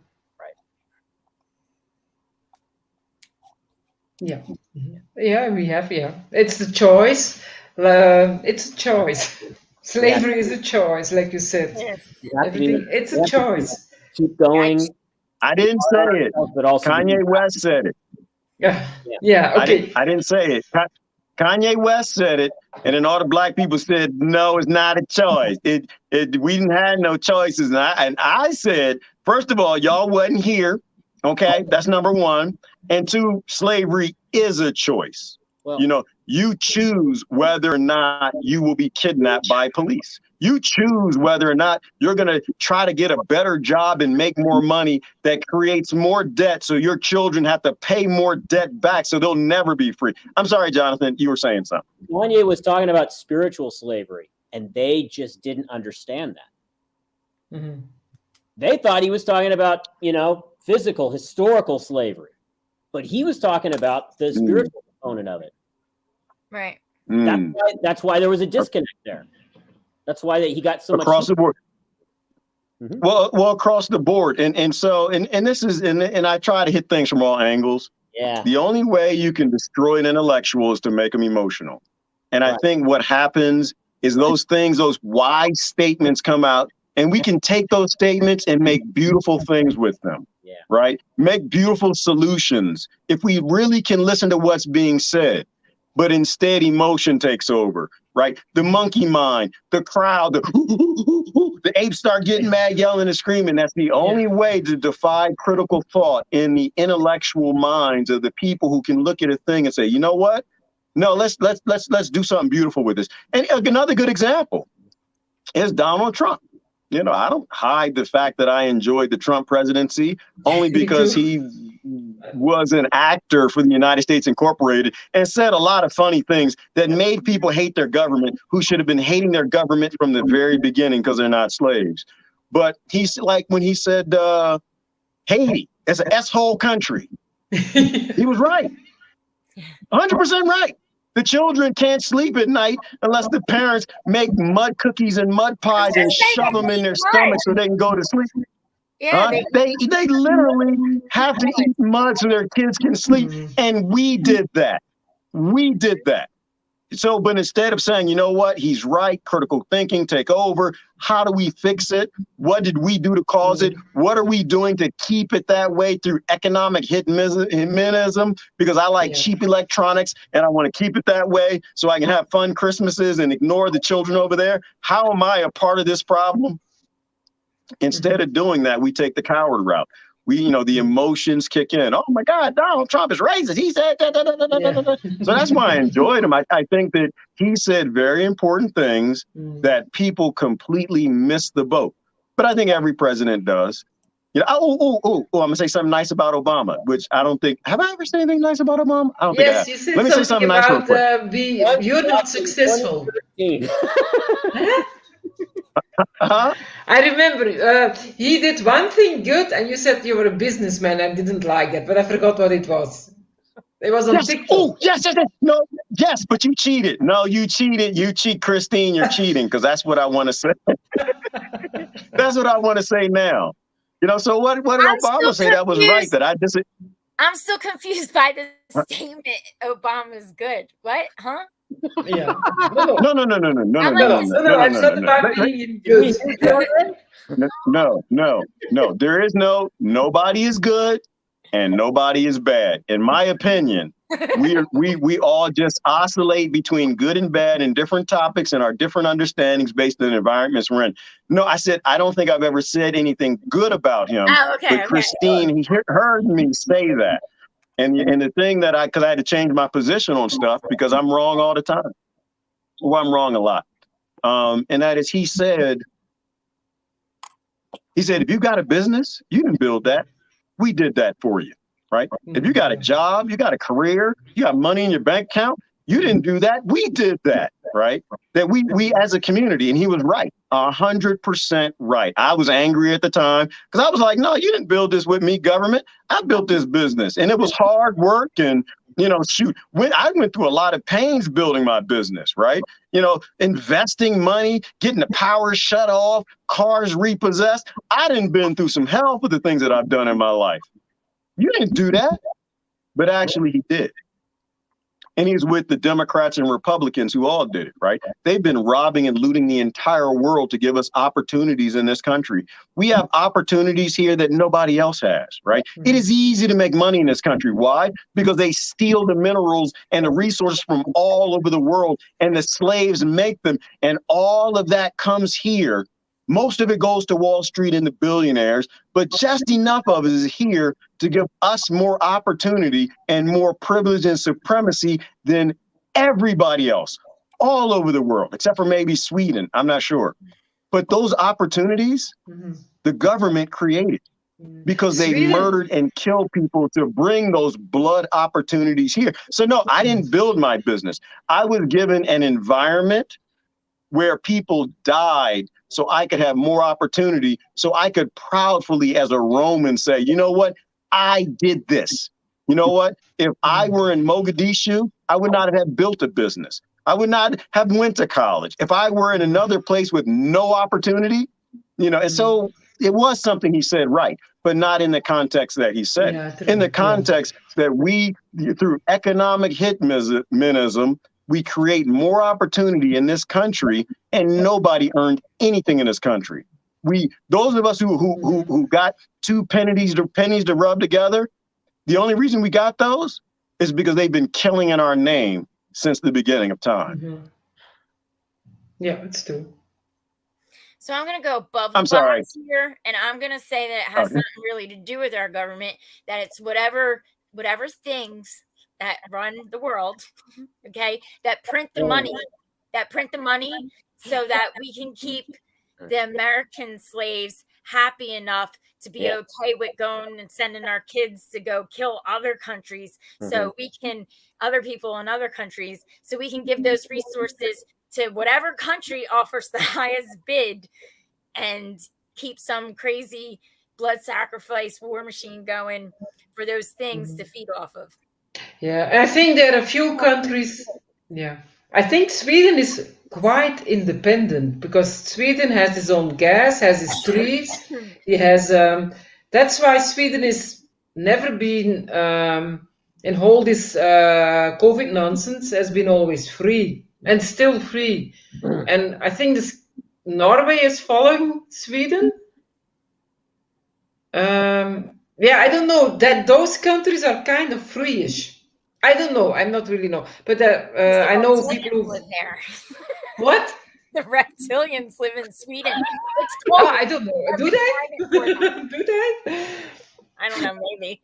Yeah. Yeah, we have. Yeah, it's the choice. It's a choice. Slavery is a choice, like you said. Everything. It's a choice. Keep going. I didn't say it, but also Kanye West said it. Yeah. Okay. I didn't say it. Kanye West said it, and then all the black people said, no, it's not a choice. We didn't have no choices. And I said, first of all, y'all wasn't here. Okay, that's number one. And two, slavery is a choice. Well, you choose whether or not you will be kidnapped by police. You choose whether or not you're going to try to get a better job and make more money that creates more debt, so your children have to pay more debt back, so they'll never be free. I'm sorry, Jonathan, you were saying something. Kanye was talking about spiritual slavery, and they just didn't understand that. They thought he was talking about, physical, historical slavery, but he was talking about the spiritual component of it. Right. That's why there was a disconnect there. That's why he got so across much the board. Well, across the board, and this is, and I try to hit things from all angles. Yeah. The only way you can destroy an intellectual is to make them emotional, and I think what happens is those wise statements come out, and we can take those statements and make beautiful things with them. Yeah. Right. Make beautiful solutions if we really can listen to what's being said. But instead, emotion takes over. right? The monkey mind, the crowd, the apes start getting mad, yelling and screaming. That's the only way to defy critical thought in the intellectual minds of the people who can look at a thing and say, you know what? No, let's do something beautiful with this. And another good example is Donald Trump. You know, I don't hide the fact that I enjoyed the Trump presidency only because he was an actor for the United States Incorporated and said a lot of funny things that made people hate their government who should have been hating their government from the very beginning because they're not slaves. But he's like when he said Haiti is an S-hole country. He was right. 100% right. The children can't sleep at night unless the parents make mud cookies and mud pies and shove them in their stomachs so they can go to sleep. Yeah, they literally have to eat mud so their kids can sleep. And we did that. We did that. So, but instead of saying, you know what, he's right, critical thinking, take over. How do we fix it? What did we do to cause it? What are we doing to keep it that way through economic hitmanism? Because I like cheap electronics and I want to keep it that way so I can have fun Christmases and ignore the children over there. How am I a part of this problem? Instead of doing that, we take the coward route. We, you know, the emotions kick in. Oh my God, Donald Trump is racist. He said, da, da, da, da, da, da, da. So that's why I enjoyed him. I think that he said very important things that people completely miss the boat. But I think every president does. You know, I'm gonna say something nice about Obama, which I don't think. Have I ever said anything nice about Obama? I don't think I have. You said Let me say something nice real about quick. you're not successful. I remember he did one thing good, and you said you were a businessman and didn't like it, but I forgot what it was. It was on TikTok. Oh, yes. No, yes, but you cheated. No, you cheated. You cheat, Christine. You're cheating because that's what I want to say. That's what I want to say now. You know, so what did Obama say that was right? That I disagree. I'm still confused by the statement. Obama's good. What? Huh? Yeah. No. It's not about being good. No. There is nobody is good and nobody is bad. In my opinion, we all just oscillate between good and bad in different topics and our different understandings based on the environments we're in. No, I said I don't think I've ever said anything good about him. But Christine, he heard me say that. And the thing that because I had to change my position on stuff because I'm wrong all the time. Well, I'm wrong a lot. And that is, he said, if you got a business, you didn't build that. We did that for you, right? If you got a job, you got a career, you got money in your bank account, you didn't do that. We did that, right? That we as a community, and he was right, 100% right. I was angry at the time because I was like, no, you didn't build this with me, government. I built this business and it was hard work. And, you know, I went through a lot of pains building my business, right? You know, investing money, getting the power shut off, cars repossessed. I done been through some hell for the things that I've done in my life. You didn't do that, but actually he did. And he's with the Democrats and Republicans who all did it, right? They've been robbing and looting the entire world to give us opportunities in this country. We have opportunities here that nobody else has, right? It is easy to make money in this country. Why? Because they steal the minerals and the resources from all over the world, and the slaves make them. And all of that comes here. Most of it goes to Wall Street and the billionaires, but just enough of it is here to give us more opportunity and more privilege and supremacy than everybody else all over the world, except for maybe Sweden. I'm not sure. But those opportunities, the government created because they murdered and killed people to bring those blood opportunities here. So no, I didn't build my business. I was given an environment where people died so I could have more opportunity, so I could proudly as a Roman say, you know what, I did this. You know what, if I were in Mogadishu, I would not have built a business. I would not have went to college. If I were in another place with no opportunity, you know, and so it was something he said right, but not in the context that he said. In the context that we, through economic hitmanism, we create more opportunity in this country, and nobody earned anything in this country. Those of us who got two pennies to rub together, the only reason we got those is because they've been killing in our name since the beginning of time. Yeah, it's true. So I'm going to go above the I'm sorry. box here, and I'm going to say that it has Okay. nothing really to do with our government, that it's whatever things that run the world, okay, that print the money, so that we can keep the American slaves happy enough to be Yeah. okay with going and sending our kids to go kill other countries, so we can, other people in other countries, so we can give those resources to whatever country offers the highest bid and keep some crazy blood sacrifice war machine going for those things to feed off of. Yeah, and I think there are a few countries. Yeah, I think Sweden is quite independent because Sweden has its own gas, has its trees. He has. That's why Sweden is never been in all this COVID nonsense, has been always free and still free. And I think this Norway is following Sweden. Yeah, I don't know that those countries are kind of free-ish. I don't know. I'm not really know, but The I know reptilians people who. live there. What? The reptilians live in Sweden. It's Oh, called. I don't know. Do they? Do they? I don't know. Maybe.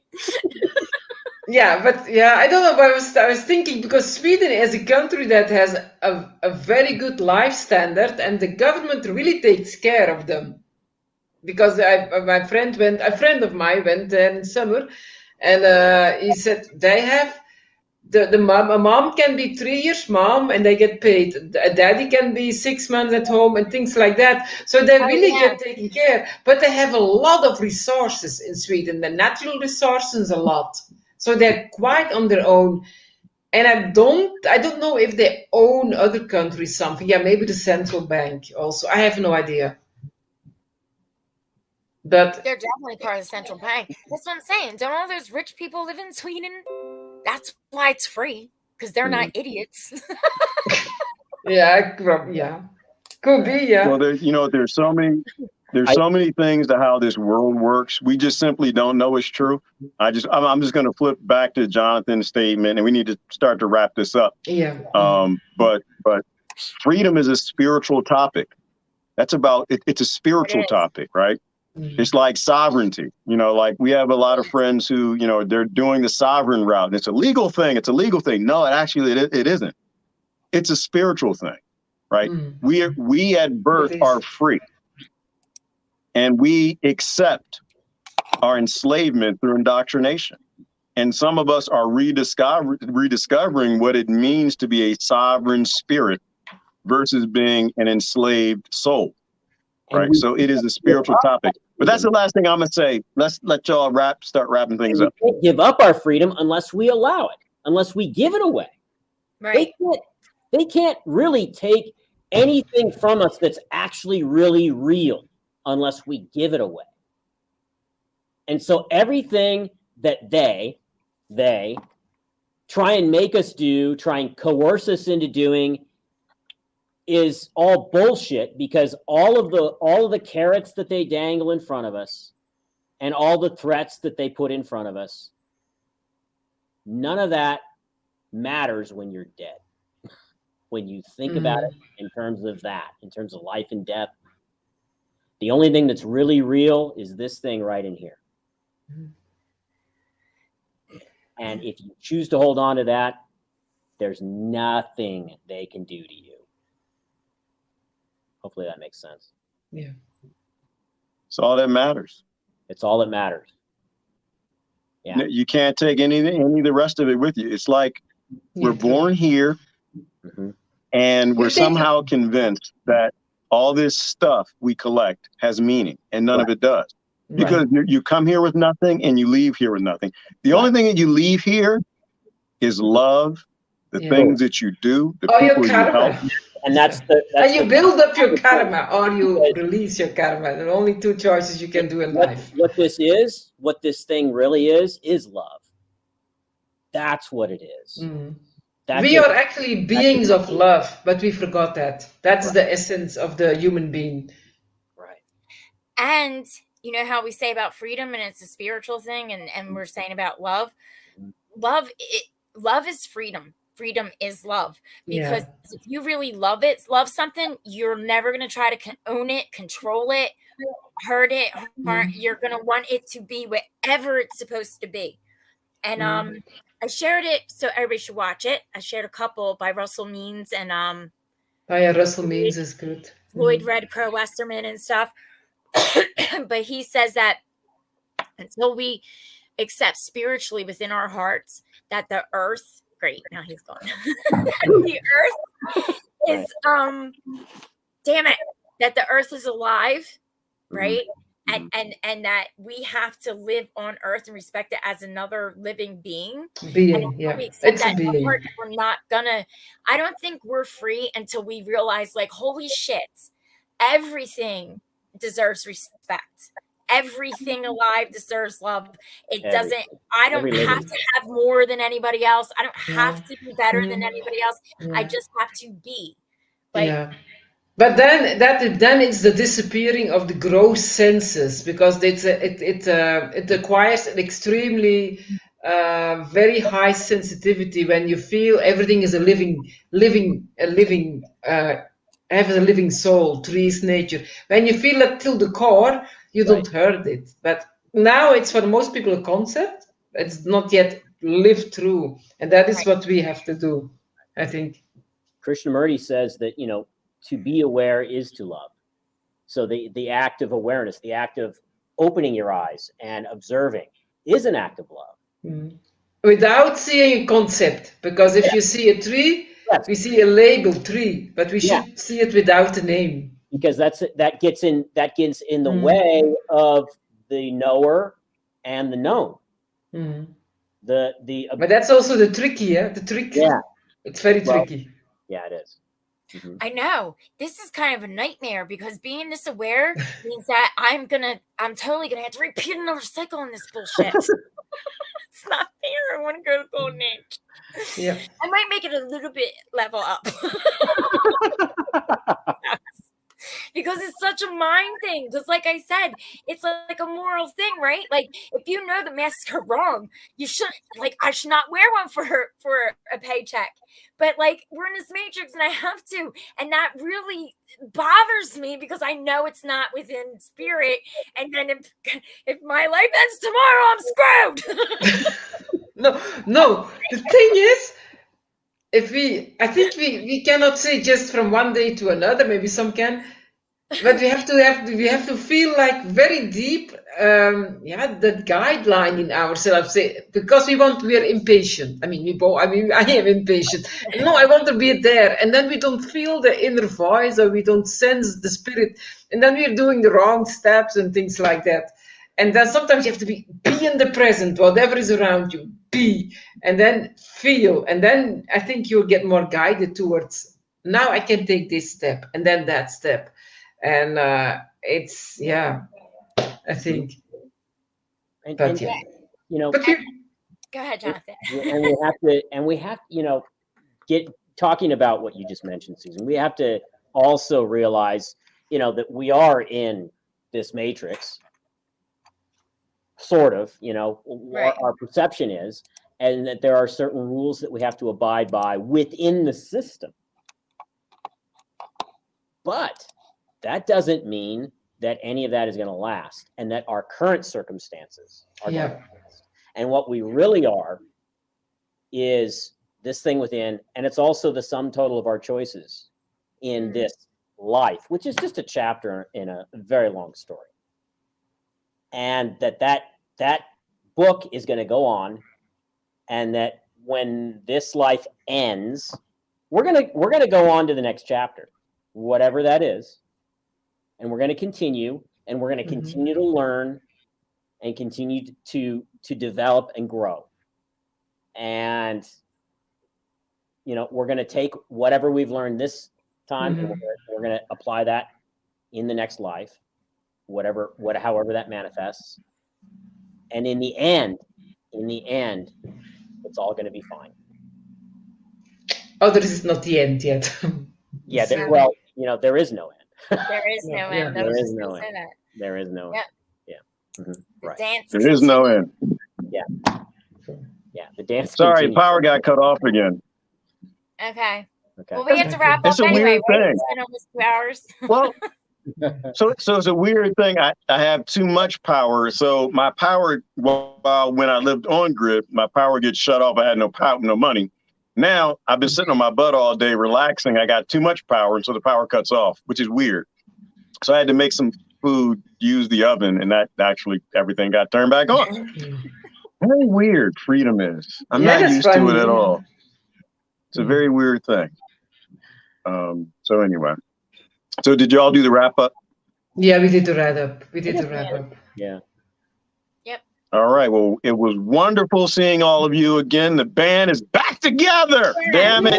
Yeah, but yeah, I don't know. But I was thinking because Sweden is a country that has a very good life standard, and the government really takes care of them. Because my friend went, a friend of mine went there in summer, and he said they have the mom. A mom can be 3 years mom, and they get paid. A daddy can be 6 months at home, and things like that. So they really get taken care. But they have a lot of resources in Sweden. The natural resources a lot. So they're quite on their own. And I don't know if they own other countries something. Yeah, maybe the central bank also. I have no idea. But They're definitely part of the central bank. That's what I'm saying. Don't all those rich people live in Sweden? That's why it's free, because they're not idiots. yeah, could be, yeah. Well, there's so many things to how this world works. We just simply don't know it's true. I'm just going to flip back to Jonathan's statement, and we need to start to wrap this up. Yeah. But freedom is a spiritual topic. That's about it. It's a spiritual topic, right? It's like sovereignty. Like we have a lot of friends who, they're doing the sovereign route, and it's a legal thing. It's a legal thing. No, it isn't. It's a spiritual thing, right? We at birth are free, and we accept our enslavement through indoctrination. And some of us are rediscovering what it means to be a sovereign spirit versus being an enslaved soul. Right. So it is a spiritual topic. But that's the last thing I'm going to say. Let's let y'all start wrapping things up. We can't give up our freedom unless we allow it, unless we give it away. Right. They can't really take anything from us that's actually really real unless we give it away. And so everything that they try and make us do, try and coerce us into doing, is all bullshit, because all of the carrots that they dangle in front of us and all the threats that they put in front of us, none of that matters when you're dead. When you think about it in terms of that, in terms of life and death, the only thing that's really real is this thing right in here. And if you choose to hold on to that, there's nothing they can do to you. Hopefully that makes sense. Yeah. It's all that matters. It's all that matters. Yeah. You can't take any of the rest of it with you. It's like we're born here, and we're somehow convinced that all this stuff we collect has meaning, and none of it does. Because you come here with nothing and you leave here with nothing. The only thing that you leave here is love, the things that you do, the people you help. And that's you build up your karma, or you release your karma. There are only two choices you can do in life. What this thing really is love. That's what it is. We are actually beings of love, but we forgot that. That's the essence of the human being. Right. And you know how we say about freedom, and it's a spiritual thing, and we're saying about love. Love is freedom. freedom is love. Yeah. Because if you really love something, you're never going to try to own it, control it, hurt it. You're going to want it to be whatever it's supposed to be. And I shared it, so everybody should watch it. I shared a couple by Russell Means and Russell Means is good. Floyd Red Crow Westerman and stuff. But he says that until we accept spiritually within our hearts that the earth, great, now he's gone. The earth is damn it, that the earth is alive, right? And that we have to live on earth and respect it as another living being. Yeah. It's a being. We're not gonna, I don't think we're free until we realize, like, holy shit, everything deserves respect. Everything alive deserves love. It doesn't, I don't have to have more than anybody else. I don't have to be better than anybody else. I just have to be. Like, but then it's the disappearing of the gross senses, because it acquires an extremely very high sensitivity when you feel everything is a living has a living soul, trees, nature. When you feel it till the core, you don't hurt it. But now it's for most people a concept. It's not yet lived through, and that is what we have to do, I think. Krishnamurti says that, you know, to be aware is to love. So the act of awareness, the act of opening your eyes and observing is an act of love. Without seeing a concept, because if you see a tree, we see a label tree, but we should see it without a name. Because that gets in the way of the knower and the known. But that's also the tricky, the trick. Yeah, it's very tricky. Yeah, it is. I know this is kind of a nightmare, because being this aware means that I'm totally gonna have to repeat another cycle on this bullshit. It's not fair. I want to go to Golden Age. Yeah, I might make it a little bit level up. Because it's such a mind thing. Because, like I said, it's like a moral thing, right? Like, if you know the masks are wrong, you shouldn't. Like, I should not wear one for a paycheck. But, like, we're in this matrix, and I have to, and that really bothers me, because I know it's not within spirit. And then if my life ends tomorrow, I'm screwed. No. The thing is, I think we cannot say just from one day to another. Maybe some can, but we have to feel like very deep, that guideline in ourselves. Because we are impatient. I am impatient. No, I want to be there, and then we don't feel the inner voice, or we don't sense the spirit, and then we're doing the wrong steps and things like that. And then sometimes you have to be in the present, whatever is around you, be, and then feel. And then I think you'll get more guided towards, now I can take this step, and then that step. And it's, I think. But you know, go ahead, Jonathan. And we have, you know, get talking about what you just mentioned, Susan. We have to also realize, you know, that we are in this matrix. Sort of, you know, our perception is, and that there are certain rules that we have to abide by within the system. But that doesn't mean that any of that is going to last, and that our current circumstances are going to last. And what we really are is this thing within, and it's also the sum total of our choices in this life, which is just a chapter in a very long story. And that book is going to go on, and that when this life ends, we're going to go on to the next chapter, whatever that is, and we're going to continue, and we're going to continue to learn and continue to develop and grow. And you know, we're going to take whatever we've learned this time, and we're going to apply that in the next life, however that manifests. And in the end, it's all going to be fine. Oh, this is not the end yet. Well, you know, there is no end. There is no end. There is no end. There is no end. Yeah. Right. There is no end. Yeah. The dance. Sorry, power got cut off again. Okay. Okay. Well, we have to wrap It's up a anyway. weird Right? thing. It's been almost 2 hours. Well, so it's a weird thing. I have too much power. So my power, while when I lived on grid, my power gets shut off. I had no power, no money. Now I've been sitting on my butt all day relaxing. I got too much power, and so the power cuts off, which is weird. So I had to make some food, use the oven, and that actually everything got turned back on. Very weird freedom is. I'm Yeah, not that's used to it funny, at yeah. all. It's a very weird thing. So anyway, so did y'all do the wrap up? Yeah, we did the wrap up. We did the wrap up. Yeah. All right. Well, it was wonderful seeing all of you again. The band is back together. Damn it.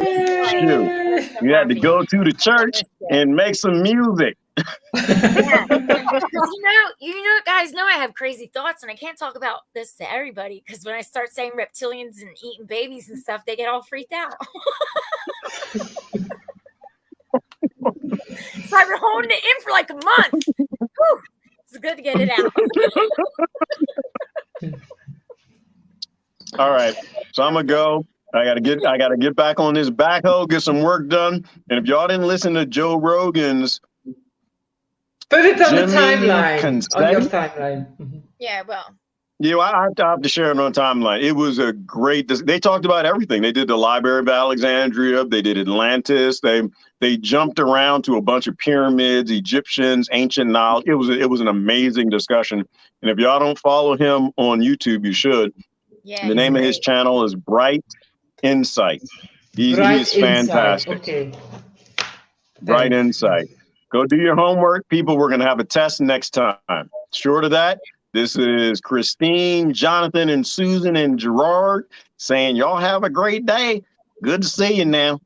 Shoot. We had to go to the church and make some music. Yeah. you guys know I have crazy thoughts, and I can't talk about this to everybody because when I start saying reptilians and eating babies and stuff, they get all freaked out. So I've been holding it in for like a month. Whew. It's good to get it out. All right. So I'm gonna go. I gotta get back on this backhoe, get some work done. And if y'all didn't listen to Joe Rogan's Put it on the Jimmy timeline. On your Consetti? timeline. Mhm. Yeah, well. Yeah, I have to share it on timeline. It was a great. They talked about everything. They did the Library of Alexandria. They did Atlantis. They jumped around to a bunch of pyramids, Egyptians, ancient knowledge. It was an amazing discussion. And if y'all don't follow him on YouTube, you should. Yeah. The name of his channel is Bright Insight. He's Bright fantastic. Insight. Okay. Bright Thanks. Insight. Go do your homework, people. We're going to have a test next time. Short of that, this is Christine, Jonathan, and Susan and Gerard saying y'all have a great day. Good to see you now.